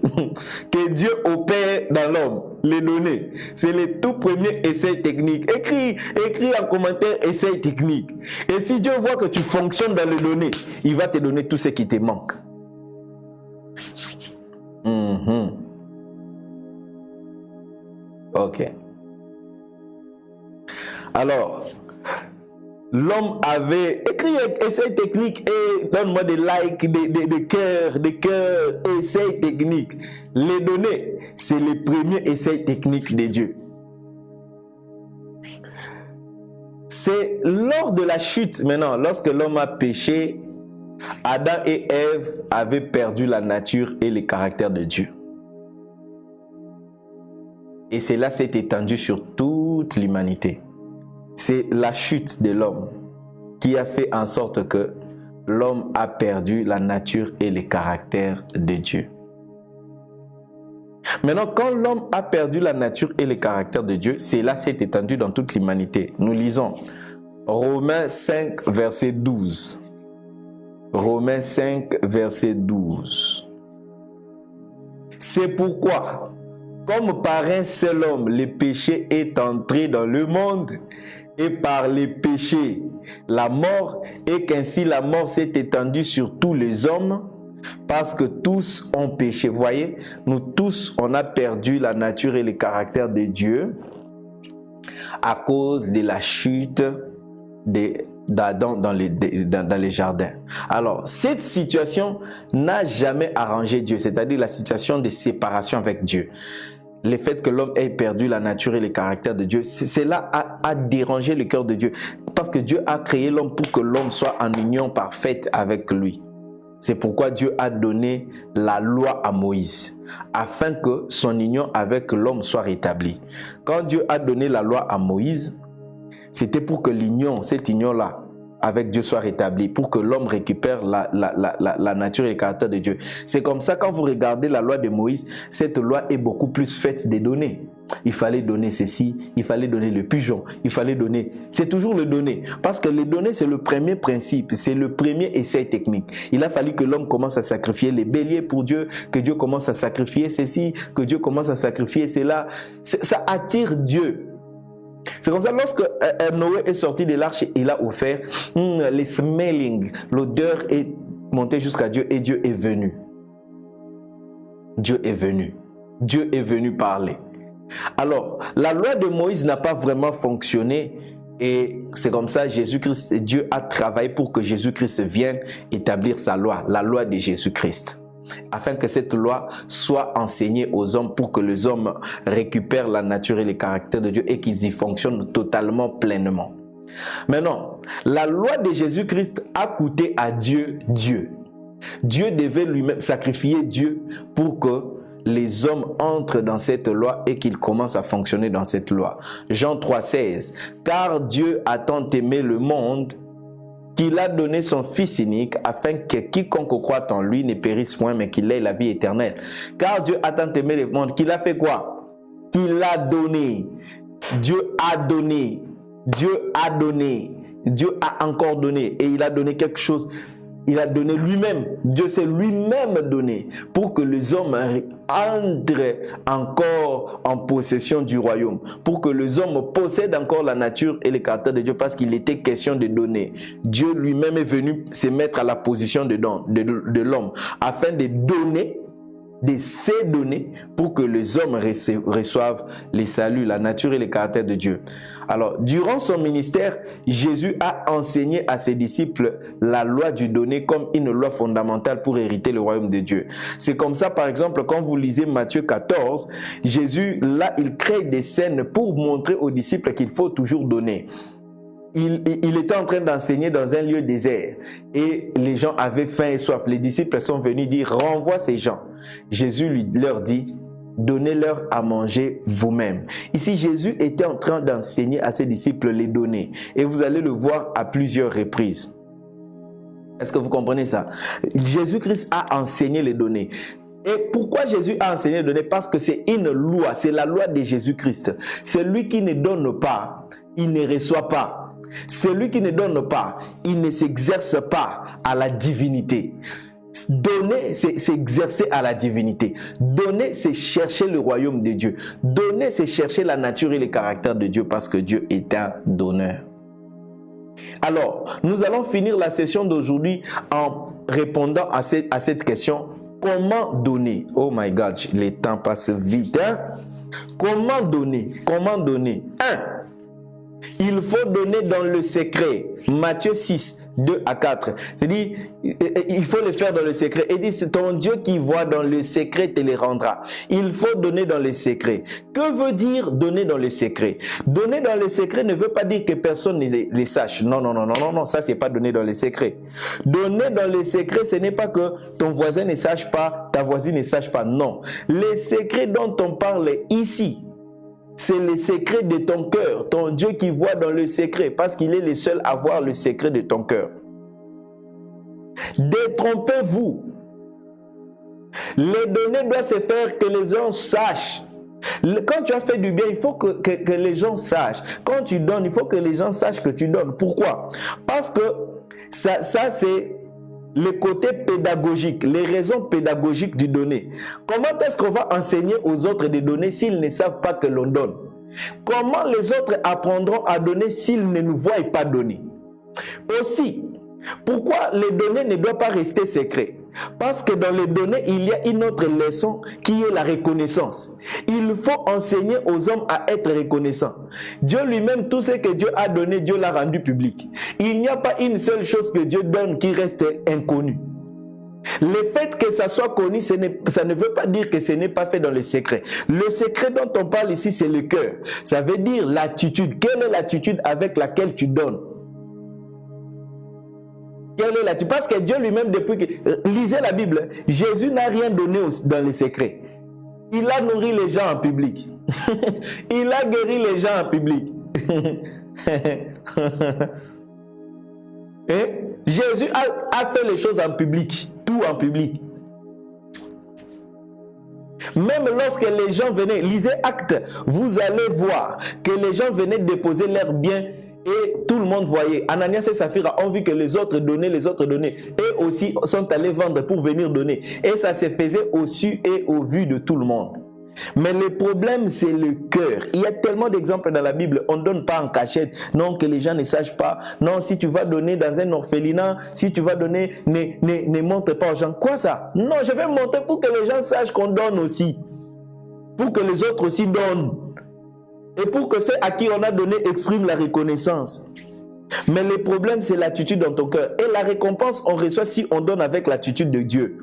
que Dieu opère dans l'homme. Les données, c'est le tout premier essai technique. Écris en commentaire essai technique. Et si Dieu voit que tu fonctionnes dans les données, il va te donner tout ce qui te manque. Ok. Alors, l'homme avait écrit un essai technique et donne-moi des likes, des cœurs, essai technique. Les données, c'est le premier essai technique de Dieu. C'est lors de la chute, maintenant, lorsque l'homme a péché, Adam et Ève avaient perdu la nature et le caractère de Dieu. Et cela s'est étendu sur toute l'humanité. C'est la chute de l'homme qui a fait en sorte que l'homme a perdu la nature et le caractère de Dieu. Maintenant, quand l'homme a perdu la nature et le caractère de Dieu, cela s'est étendu dans toute l'humanité. Nous lisons Romains 5, verset 12. Romains 5, verset 12. C'est pourquoi, comme par un seul homme, le péché est entré dans le monde, et par les péchés, la mort, et qu'ainsi la mort s'est étendue sur tous les hommes, parce que tous ont péché. Vous voyez, nous tous, on a perdu la nature et le caractère de Dieu à cause de la chute d'Adam dans les jardins. Alors, cette situation n'a jamais arrangé Dieu, c'est-à-dire la situation de séparation avec Dieu. Le fait que l'homme ait perdu la nature et le caractère de Dieu, cela a dérangé le cœur de Dieu. Parce que Dieu a créé l'homme pour que l'homme soit en union parfaite avec lui. C'est pourquoi Dieu a donné la loi à Moïse, afin que son union avec l'homme soit rétablie. Quand Dieu a donné la loi à Moïse, c'était pour que cette union-là, avec Dieu soit rétablie, pour que l'homme récupère la nature et le caractère de Dieu. C'est comme ça, quand vous regardez la loi de Moïse, cette loi est beaucoup plus faite des données. Il fallait donner ceci, il fallait donner le pigeon, il fallait donner... C'est toujours le donner. Parce que les données, c'est le premier principe, c'est le premier essai technique. Il a fallu que l'homme commence à sacrifier les béliers pour Dieu, que Dieu commence à sacrifier ceci, que Dieu commence à sacrifier cela. Ça attire Dieu. C'est comme ça, lorsque Noé est sorti de l'arche, il a offert les smelling, l'odeur est montée jusqu'à Dieu et Dieu est venu. Dieu est venu. Dieu est venu parler. Alors, la loi de Moïse n'a pas vraiment fonctionné et c'est comme ça Jésus-Christ, Dieu a travaillé pour que Jésus-Christ vienne établir sa loi, la loi de Jésus-Christ, afin que cette loi soit enseignée aux hommes pour que les hommes récupèrent la nature et le caractère de Dieu et qu'ils y fonctionnent totalement, pleinement. Maintenant, la loi de Jésus-Christ a coûté à Dieu. Dieu devait lui-même sacrifier Dieu pour que les hommes entrent dans cette loi et qu'ils commencent à fonctionner dans cette loi. Jean 3,16. Car Dieu a tant aimé le monde qu'il a donné son Fils unique afin que quiconque croit en lui ne périsse point mais qu'il ait la vie éternelle. Car Dieu a tant aimé le monde qu'il a fait quoi? Qu'il a donné. Dieu a donné. Dieu a donné. Dieu a encore donné. Et il a donné quelque chose. Il a donné lui-même. Dieu s'est lui-même donné pour que les hommes entrent encore en possession du royaume. Pour que les hommes possèdent encore la nature et le caractère de Dieu parce qu'il était question de donner. Dieu lui-même est venu se mettre à la position de l'homme afin de donner, de se donner pour que les hommes reçoivent les saluts, la nature et le caractère de Dieu. Alors, durant son ministère, Jésus a enseigné à ses disciples la loi du donner comme une loi fondamentale pour hériter le royaume de Dieu. C'est comme ça, par exemple, quand vous lisez Matthieu 14, Jésus, là, il crée des scènes pour montrer aux disciples qu'il faut toujours donner. Il était en train d'enseigner dans un lieu désert et les gens avaient faim et soif. Les disciples sont venus dire, renvoie ces gens. Jésus leur dit, donnez-leur à manger vous-même. Ici, Jésus était en train d'enseigner à ses disciples les donner. Et vous allez le voir à plusieurs reprises. Est-ce que vous comprenez ça? Jésus-Christ a enseigné les donner. Et pourquoi Jésus a enseigné les donner? Parce que c'est une loi, c'est la loi de Jésus-Christ. Celui qui ne donne pas, il ne reçoit pas. Celui qui ne donne pas, il ne s'exerce pas à la divinité. Donner, c'est s'exercer à la divinité. Donner, c'est chercher le royaume de Dieu. Donner, c'est chercher la nature et le caractère de Dieu parce que Dieu est un donneur. Alors, nous allons finir la session d'aujourd'hui en répondant à cette question. Comment donner? Oh my God, le temps passe vite. Hein? Comment donner? Comment donner? 1. Il faut donner dans le secret. Matthieu 6, 2 à 4. C'est-à-dire, il faut le faire dans le secret. Et dit, c'est ton Dieu qui voit dans le secret te les rendra. Il faut donner dans le secret. Que veut dire donner dans le secret? Donner dans le secret ne veut pas dire que personne ne les sache. Non, non, non, non, non, non, ça c'est pas donner dans le secret. Donner dans le secret, ce n'est pas que ton voisin ne sache pas, ta voisine ne sache pas. Non. Les secrets dont on parle ici, c'est le secret de ton cœur. Ton Dieu qui voit dans le secret, parce qu'il est le seul à voir le secret de ton cœur. Détrompez-vous. Les données doivent se faire que les gens sachent. Quand tu as fait du bien, il faut que les gens sachent. Quand tu donnes, il faut que les gens sachent que tu donnes. Pourquoi? Parce que ça c'est le côté pédagogique, les raisons pédagogiques du donner. Comment est-ce qu'on va enseigner aux autres de donner s'ils ne savent pas que l'on donne? Comment les autres apprendront à donner s'ils ne nous voient pas donner? Aussi, pourquoi les données ne doivent pas rester secrets? Parce que dans les données, il y a une autre leçon qui est la reconnaissance. Il faut enseigner aux hommes à être reconnaissants. Dieu lui-même, tout ce que Dieu a donné, Dieu l'a rendu public. Il n'y a pas une seule chose que Dieu donne qui reste inconnue. Le fait que ça soit connu, ça ne veut pas dire que ce n'est pas fait dans le secret. Le secret dont on parle ici, c'est le cœur. Ça veut dire l'attitude. Quelle est l'attitude avec laquelle tu donnes? Quelle est l'attitude? Parce que Dieu lui-même, depuis que... Lisez la Bible, Jésus n'a rien donné dans les secrets. Il a nourri les gens en public. Il a guéri les gens en public. Jésus a fait les choses en public. Tout en public. Même lorsque les gens venaient, lisez Actes, vous allez voir que les gens venaient déposer leurs biens et tout le monde voyait. Ananias et Saphira ont vu que les autres donnaient, et aussi sont allés vendre pour venir donner. Et ça se faisait au su et au vu de tout le monde. Mais le problème, c'est le cœur. Il y a tellement d'exemples dans la Bible. On ne donne pas en cachette. Non, que les gens ne sachent pas. Non, si tu vas donner dans un orphelinat, si tu vas donner, ne montre pas aux gens. Quoi ça? Non, je vais montrer pour que les gens sachent qu'on donne aussi. Pour que les autres aussi donnent. Et pour que ceux à qui on a donné expriment la reconnaissance. Mais le problème, c'est l'attitude dans ton cœur. Et la récompense, on reçoit si on donne avec l'attitude de Dieu.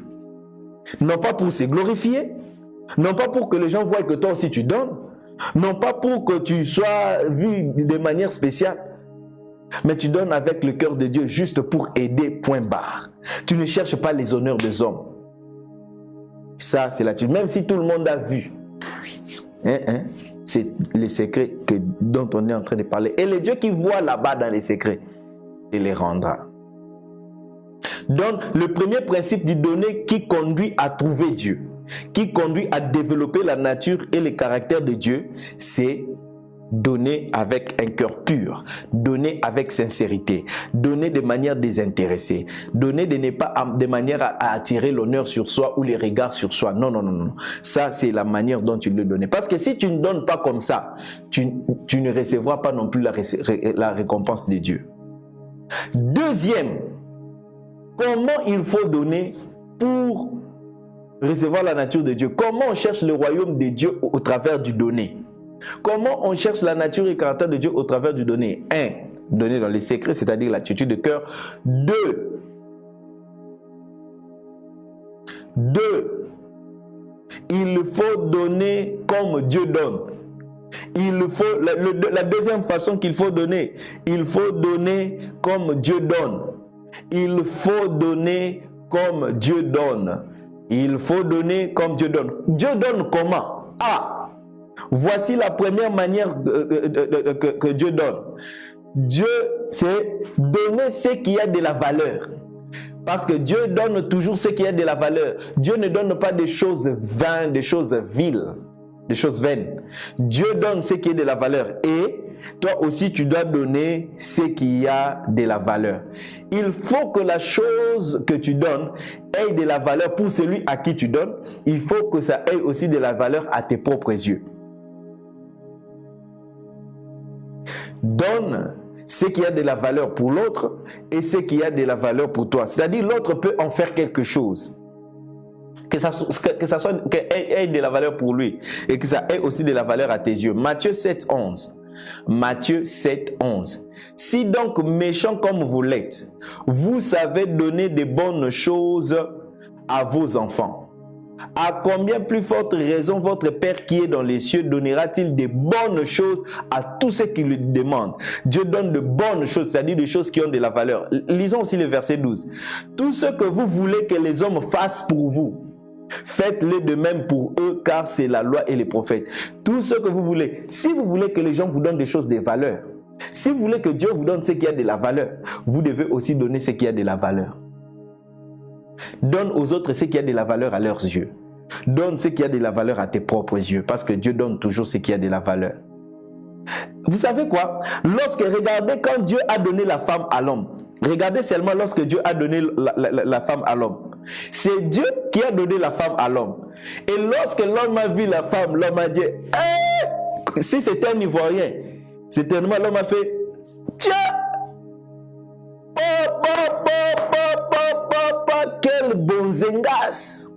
Non pas pour se glorifier, non pas pour que les gens voient que toi aussi tu donnes, non pas pour que tu sois vu de manière spéciale, mais tu donnes avec le cœur de Dieu juste pour aider, point barre. Tu ne cherches pas les honneurs des hommes. Ça, c'est l'attitude. Même si tout le monde a vu. C'est les secrets dont on est en train de parler. Et le Dieu qui voit là-bas dans les secrets, il les rendra. Donc, le premier principe du donner qui conduit à trouver Dieu, qui conduit à développer la nature et le caractère de Dieu, c'est donner avec un cœur pur, donner avec sincérité, donner de manière désintéressée, donner de manière à attirer l'honneur sur soi ou les regards sur soi. Non, non, non, non. Ça, c'est la manière dont tu le donnes. Parce que si tu ne donnes pas comme ça, tu ne recevras pas non plus la récompense de Dieu. Deuxième, comment il faut donner pour recevoir la nature de Dieu? Comment on cherche le royaume de Dieu au travers du donner? Comment on cherche la nature et le caractère de Dieu au travers du donner? 1. Donner dans les secrets, c'est-à-dire l'attitude de cœur. 2. Il faut donner comme Dieu donne. Il faut, la deuxième façon qu'il faut donner, il faut donner comme Dieu donne. Il faut donner comme Dieu donne. Il faut donner comme Dieu donne. Dieu donne comment? Voici la première manière que Dieu donne. Dieu, c'est donner ce qui a de la valeur. Parce que Dieu donne toujours ce qui a de la valeur. Dieu ne donne pas des choses vaines, des choses viles, des choses vaines. Dieu donne ce qui a de la valeur. Et toi aussi, tu dois donner ce qui a de la valeur. Il faut que la chose que tu donnes ait de la valeur pour celui à qui tu donnes. Il faut que ça ait aussi de la valeur à tes propres yeux. Donne ce qui a de la valeur pour l'autre et ce qui a de la valeur pour toi. C'est-à-dire l'autre peut en faire quelque chose. Que ça ait de la valeur pour lui et que ça ait aussi de la valeur à tes yeux. Matthieu 7, 11. Matthieu 7, 11. Si donc méchants comme vous l'êtes, vous savez donner de bonnes choses à vos enfants, à combien plus forte raison votre Père qui est dans les cieux donnera-t-il de bonnes choses à tous ceux qui lui demandent? Dieu donne de bonnes choses, c'est-à-dire des choses qui ont de la valeur. Lisons aussi le verset 12. Tout ce que vous voulez que les hommes fassent pour vous, faites-le de même pour eux, car c'est la loi et les prophètes. Tout ce que vous voulez. Si vous voulez que les gens vous donnent des choses de valeur, si vous voulez que Dieu vous donne ce qui a de la valeur, vous devez aussi donner ce qui a de la valeur. Donne aux autres ce qui a de la valeur à leurs yeux. Donne ce qui a de la valeur à tes propres yeux, parce que Dieu donne toujours ce qui a de la valeur. Vous savez quoi? Regardez quand Dieu a donné la femme à l'homme. Regardez seulement lorsque Dieu a donné la femme à l'homme. C'est Dieu qui a donné la femme à l'homme. Et lorsque l'homme a vu la femme, l'homme a dit, hey! Si c'était un Ivoirien, certainement l'homme a fait, tiens! Quelle bonzengasse!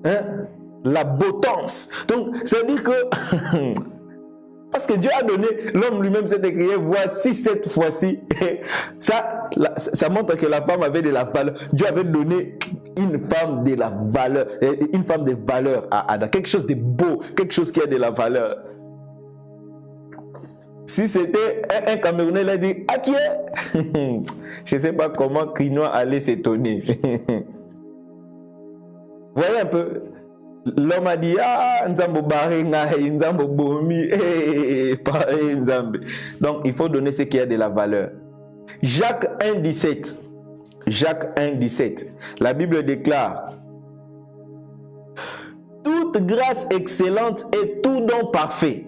Hein? La potence. Donc, ça veut dire que parce que Dieu a donné, l'homme lui-même s'est écrié, voici cette fois-ci. Ça montre que la femme avait de la valeur. Dieu avait donné une femme de la valeur, une femme de valeur à Adam, quelque chose de beau, quelque chose qui a de la valeur. Si c'était un Camerounais, il a dit, à qui est? Je ne sais pas comment Crinois allait s'étonner. Voyez un peu, l'homme a dit, ah, Nzambo Baringa, Nzambo Bomi, Nzambe. Donc, il faut donner ce qui a de la valeur. Jacques 1, 17. Jacques 1, 17. La Bible déclare, toute grâce excellente et tout don parfait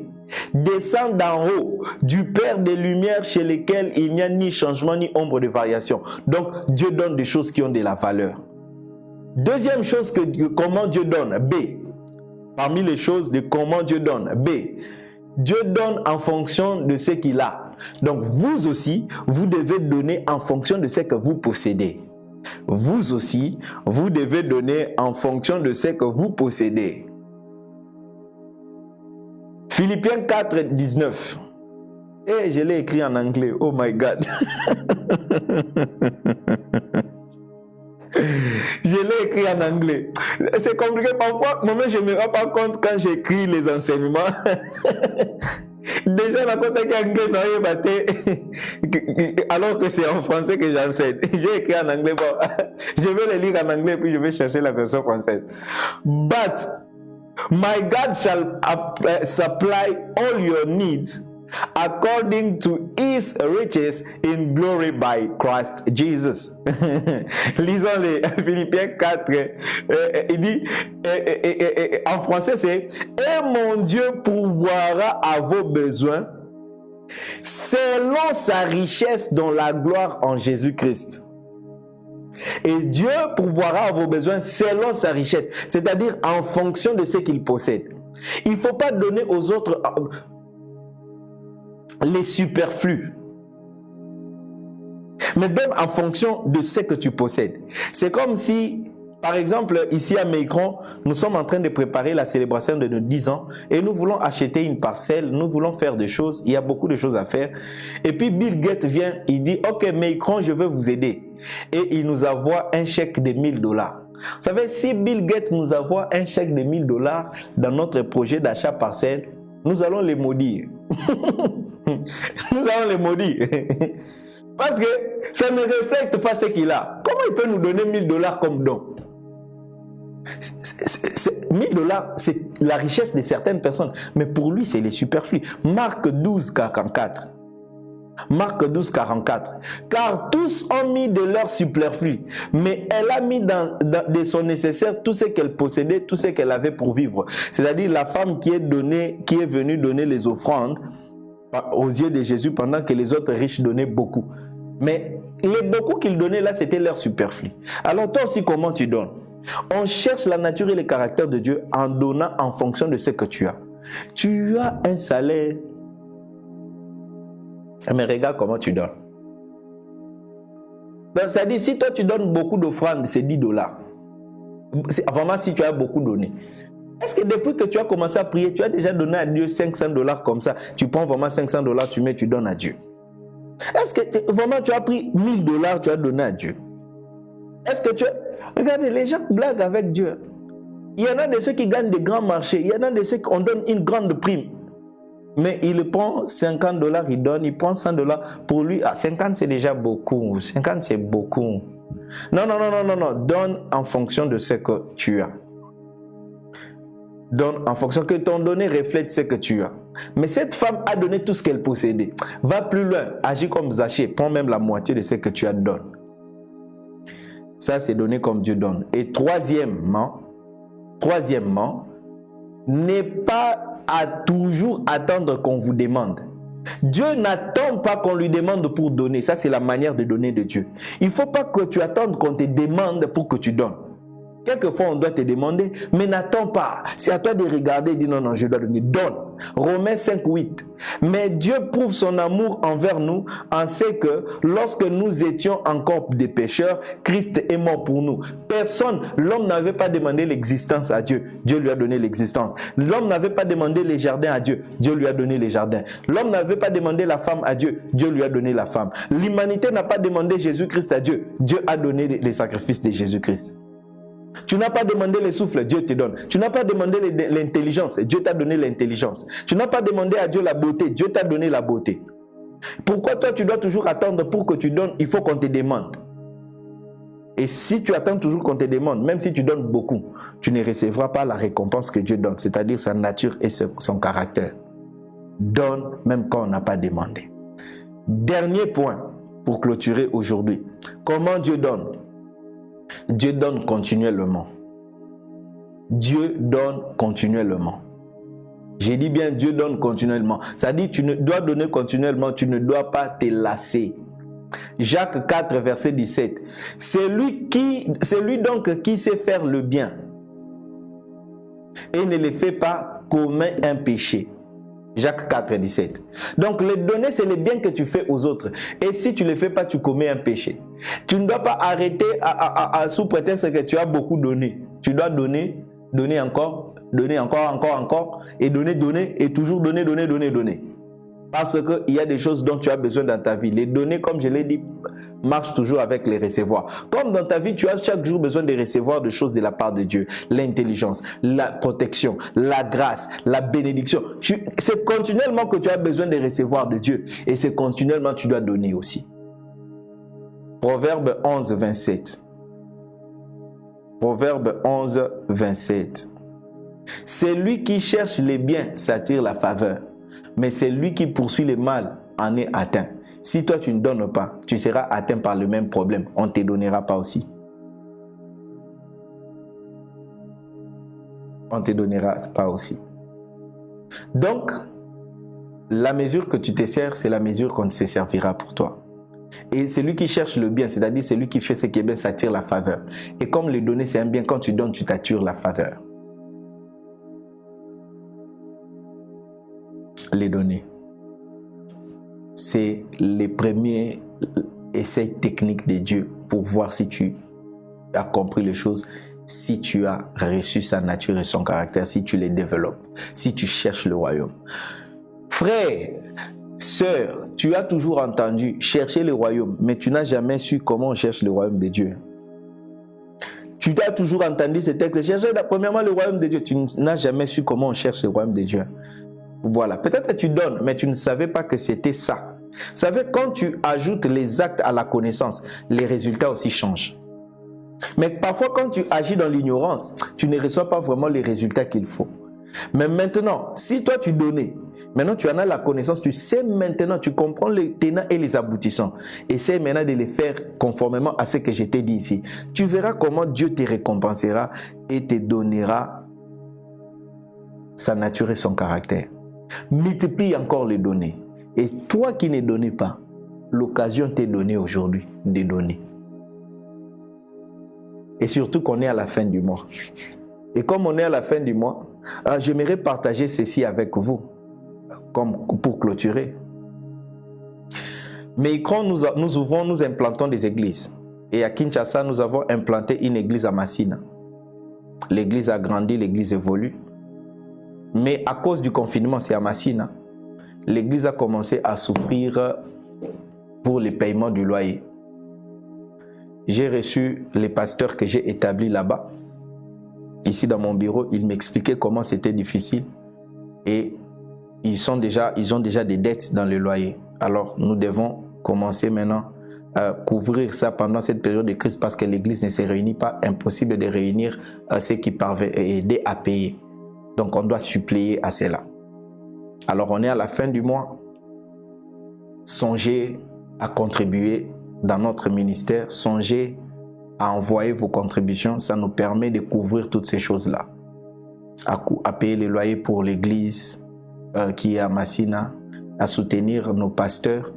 descend d'en haut, du Père des Lumières, chez lesquels il n'y a ni changement ni ombre de variation. Donc, Dieu donne des choses qui ont de la valeur. Deuxième chose comment Dieu donne, B. Parmi les choses de comment Dieu donne, B. Dieu donne en fonction de ce qu'il a. Donc, vous aussi, vous devez donner en fonction de ce que vous possédez. Vous aussi, vous devez donner en fonction de ce que vous possédez. Philippiens 4, 19. Et je l'ai écrit en anglais. Oh my God. Je l'ai écrit en anglais. C'est compliqué parfois. Moi-même, je ne me rends pas compte quand j'écris les enseignements. Déjà, la côte est anglais, alors que c'est en français que j'enseigne. J'ai écrit en anglais. Bon, je vais le lire en anglais puis je vais chercher la version française. But my God shall supply all your needs according to his riches in glory by Christ Jesus. Lisons les Philippiens 4. Il dit, en français c'est, et mon Dieu pourvoira à vos besoins selon sa richesse dans la gloire en Jésus-Christ. Et Dieu pourvoira à vos besoins selon sa richesse, c'est-à-dire en fonction de ce qu'il possède. Il ne faut pas donner aux autres les superflus, mais donne en fonction de ce que tu possèdes. C'est comme si, par exemple, ici à Mecron, nous sommes en train de préparer la célébration de nos 10 ans et nous voulons acheter une parcelle, nous voulons faire des choses, il y a beaucoup de choses à faire. Et puis Bill Gates vient, il dit, ok Mecron, je veux vous aider. Et il nous envoie un chèque de $1000. Vous savez, si Bill Gates nous envoie un chèque de $1000 dans notre projet d'achat parcelle, nous allons les maudire. Nous allons les maudire. Parce que ça ne reflète pas ce qu'il a. Comment il peut nous donner $1000 comme don? $1000, c'est la richesse de certaines personnes. Mais pour lui, c'est les superflus. Marc 12, 44. Marc 12, 44. Car tous ont mis de leur superflu, mais elle a mis de son nécessaire tout ce qu'elle possédait, tout ce qu'elle avait pour vivre. C'est-à-dire la femme qui est venue donner les offrandes aux yeux de Jésus pendant que les autres riches donnaient beaucoup. Mais les beaucoup qu'ils donnaient là, c'était leur superflu. Alors toi aussi, comment tu donnes? On cherche la nature et le caractère de Dieu en donnant en fonction de ce que tu as. Tu as un salaire. Mais regarde comment tu donnes. Donc, ça dit, si toi tu donnes beaucoup d'offrandes, c'est $10. Vraiment, si tu as beaucoup donné. Est-ce que depuis que tu as commencé à prier, tu as déjà donné à Dieu 500 $ comme ça? Tu prends vraiment 500 $, tu mets, tu donnes à Dieu. Est-ce que vraiment tu as pris 1000 $, tu as donné à Dieu? Est-ce que tu as... Regardez, les gens blaguent avec Dieu. Il y en a de ceux qui gagnent des grands marchés. Il y en a de ceux qu'on donne une grande prime. Mais il prend 50 $, il donne, il prend 100 $. Pour lui, 50 c'est déjà beaucoup. 50 c'est beaucoup. Non. Donne en fonction de ce que tu as. Donne en fonction que ton donné reflète ce que tu as. Mais cette femme a donné tout ce qu'elle possédait. Va plus loin, agis comme Zachée, prends même la moitié de ce que tu as donné. Ça, c'est donné comme Dieu donne. Et troisièmement, n'est pas à toujours attendre qu'on vous demande. Dieu n'attend pas qu'on lui demande pour donner. Ça, c'est la manière de donner de Dieu. Il ne faut pas que tu attendes qu'on te demande pour que tu donnes. Quelquefois, on doit te demander, mais n'attends pas. C'est à toi de regarder et dire non, je dois donner. Donne. Romains 5, 8. Mais Dieu prouve son amour envers nous en ce que lorsque nous étions encore des pécheurs, Christ est mort pour nous. Personne, l'homme n'avait pas demandé l'existence à Dieu. Dieu lui a donné l'existence. L'homme n'avait pas demandé les jardins à Dieu. Dieu lui a donné les jardins. L'homme n'avait pas demandé la femme à Dieu. Dieu lui a donné la femme. L'humanité n'a pas demandé Jésus-Christ à Dieu. Dieu a donné les sacrifices de Jésus-Christ. Tu n'as pas demandé le souffle, Dieu te donne. Tu n'as pas demandé l'intelligence, Dieu t'a donné l'intelligence. Tu n'as pas demandé à Dieu la beauté, Dieu t'a donné la beauté. Pourquoi toi tu dois toujours attendre pour que tu donnes? Il faut qu'on te demande. Et si tu attends toujours qu'on te demande, même si tu donnes beaucoup, tu ne recevras pas la récompense que Dieu donne, c'est-à-dire sa nature et son caractère. Donne même quand on n'a pas demandé. Dernier point pour clôturer aujourd'hui. Comment Dieu donne? Dieu donne continuellement. Dieu donne continuellement. J'ai dit bien Dieu donne continuellement. Ça dit tu ne dois donner continuellement, tu ne dois pas te lasser. Jacques 4 verset 17. C'est lui donc qui sait faire le bien et ne le fait pas commet un péché. Jacques 4, 17. Donc, les donner, c'est le bien que tu fais aux autres. Et si tu ne le fais pas, tu commets un péché. Tu ne dois pas arrêter sous prétexte que tu as beaucoup donné. Tu dois donner encore, et donner, et toujours donner. Parce qu'il y a des choses dont tu as besoin dans ta vie. Les données, comme je l'ai dit, marchent toujours avec les recevoir. Comme dans ta vie, tu as chaque jour besoin de recevoir des choses de la part de Dieu. L'intelligence, la protection, la grâce, la bénédiction. C'est continuellement que tu as besoin de recevoir de Dieu. Et c'est continuellement que tu dois donner aussi. Proverbe 11, 27. Proverbe 11, 27. C'est lui qui cherche les biens s'attire la faveur. Mais c'est lui qui poursuit le mal en est atteint. Si toi tu ne donnes pas, tu seras atteint par le même problème. On ne te donnera pas aussi. On ne te donnera pas aussi. Donc, la mesure que tu te sers, c'est la mesure qu'on se servira pour toi. Et celui qui cherche le bien, c'est-à-dire celui qui fait ce qui est bien, s'attire la faveur. Et comme le donner c'est un bien, quand tu donnes, tu t'attires la faveur. Les données, c'est les premiers essais techniques de Dieu pour voir si tu as compris les choses, si tu as reçu sa nature et son caractère, si tu les développes, si tu cherches le royaume. Frère, sœur, tu as toujours entendu chercher le royaume, mais tu n'as jamais su comment on cherche le royaume de Dieu. Tu as toujours entendu ce texte, chercher premièrement le royaume de Dieu, tu n'as jamais su comment on cherche le royaume de Dieu. Voilà, peut-être que tu donnes, mais tu ne savais pas que c'était ça. Vous savez, quand tu ajoutes les actes à la connaissance, les résultats aussi changent. Mais parfois, quand tu agis dans l'ignorance, tu ne reçois pas vraiment les résultats qu'il faut. Mais maintenant, si toi tu donnais, maintenant tu en as la connaissance, tu sais maintenant, tu comprends les tenants et les aboutissants. Essaie maintenant de les faire conformément à ce que je t'ai dit ici. Tu verras comment Dieu te récompensera et te donnera sa nature et son caractère. Multiplie encore les données. Et toi qui ne donnais pas, l'occasion t'est donnée aujourd'hui de donner. Et surtout qu'on est à la fin du mois. Et comme on est à la fin du mois, j'aimerais partager ceci avec vous, comme pour clôturer. Mais quand nous implantons des églises. Et à Kinshasa, nous avons implanté une église à Massina. L'église a grandi, l'église évolue. Mais à cause du confinement, c'est à Massina, l'église a commencé à souffrir pour le paiement du loyer. J'ai reçu les pasteurs que j'ai établis là-bas. Ici dans mon bureau, ils m'expliquaient comment c'était difficile et ils ont déjà des dettes dans le loyer. Alors nous devons commencer maintenant à couvrir ça pendant cette période de crise parce que l'église ne se réunit pas. Impossible de réunir ceux qui parviennent et aider à payer. Donc on doit suppléer à cela. Alors on est à la fin du mois. Songez à contribuer dans notre ministère. Songez à envoyer vos contributions. Ça nous permet de couvrir toutes ces choses-là. À payer les loyers pour l'église qui est à Massina, à soutenir nos pasteurs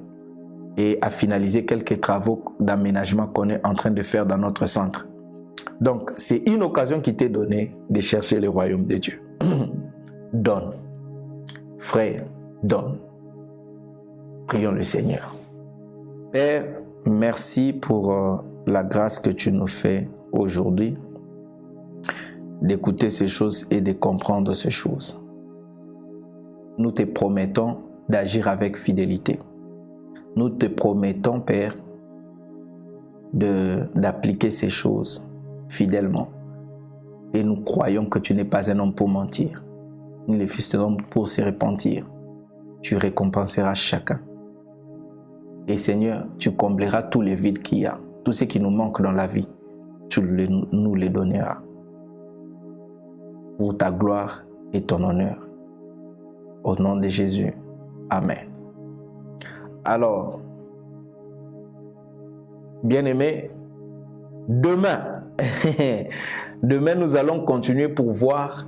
et à finaliser quelques travaux d'aménagement qu'on est en train de faire dans notre centre. Donc, c'est une occasion qui t'est donnée de chercher le royaume de Dieu. Donne. Frère, donne. Prions le Seigneur. Père, merci pour la grâce que tu nous fais aujourd'hui d'écouter ces choses et de comprendre ces choses. Nous te promettons d'agir avec fidélité. Nous te promettons, Père, d'appliquer ces choses fidèlement. Et nous croyons que tu n'es pas un homme pour mentir, ni le fils de l'homme pour se repentir. Tu récompenseras chacun. Et Seigneur, tu combleras tous les vides qu'il y a, tout ce qui nous manque dans la vie, tu nous les donneras. Pour ta gloire et ton honneur. Au nom de Jésus. Amen. Alors, bien-aimés, demain, nous allons continuer pour voir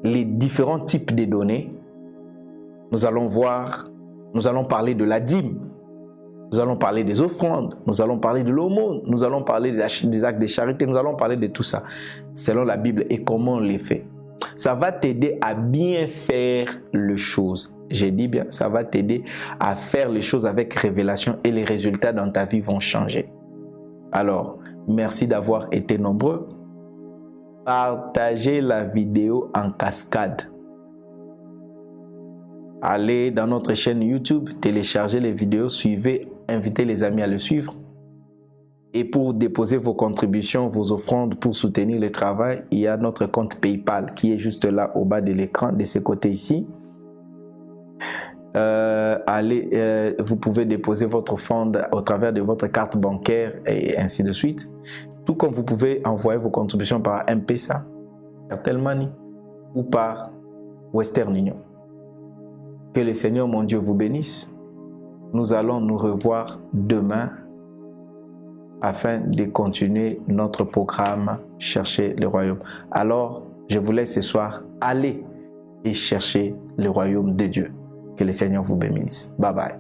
les différents types de données. Nous allons parler de la dîme. Nous allons parler des offrandes, nous allons parler de l'aumône, nous allons parler des actes de charité, nous allons parler de tout ça, selon la Bible et comment on les fait. Ça va t'aider à bien faire les choses. J'ai dit bien, ça va t'aider à faire les choses avec révélation et les résultats dans ta vie vont changer. Alors, merci d'avoir été nombreux. Partagez la vidéo en cascade. Allez dans notre chaîne YouTube, téléchargez les vidéos, suivez, invitez les amis à le suivre. Et pour déposer vos contributions, vos offrandes pour soutenir le travail, il y a notre compte PayPal qui est juste là au bas de l'écran, de ce côté ici. Vous pouvez déposer votre offrande au travers de votre carte bancaire et ainsi de suite. Tout comme vous pouvez envoyer vos contributions par M-Pesa, Airtel Money ou par Western Union. Que le Seigneur mon Dieu vous bénisse. Nous allons nous revoir demain afin de continuer notre programme Chercher le royaume. Alors, je vous laisse ce soir aller et chercher le royaume de Dieu. Que le Seigneur vous bénisse. Bye bye.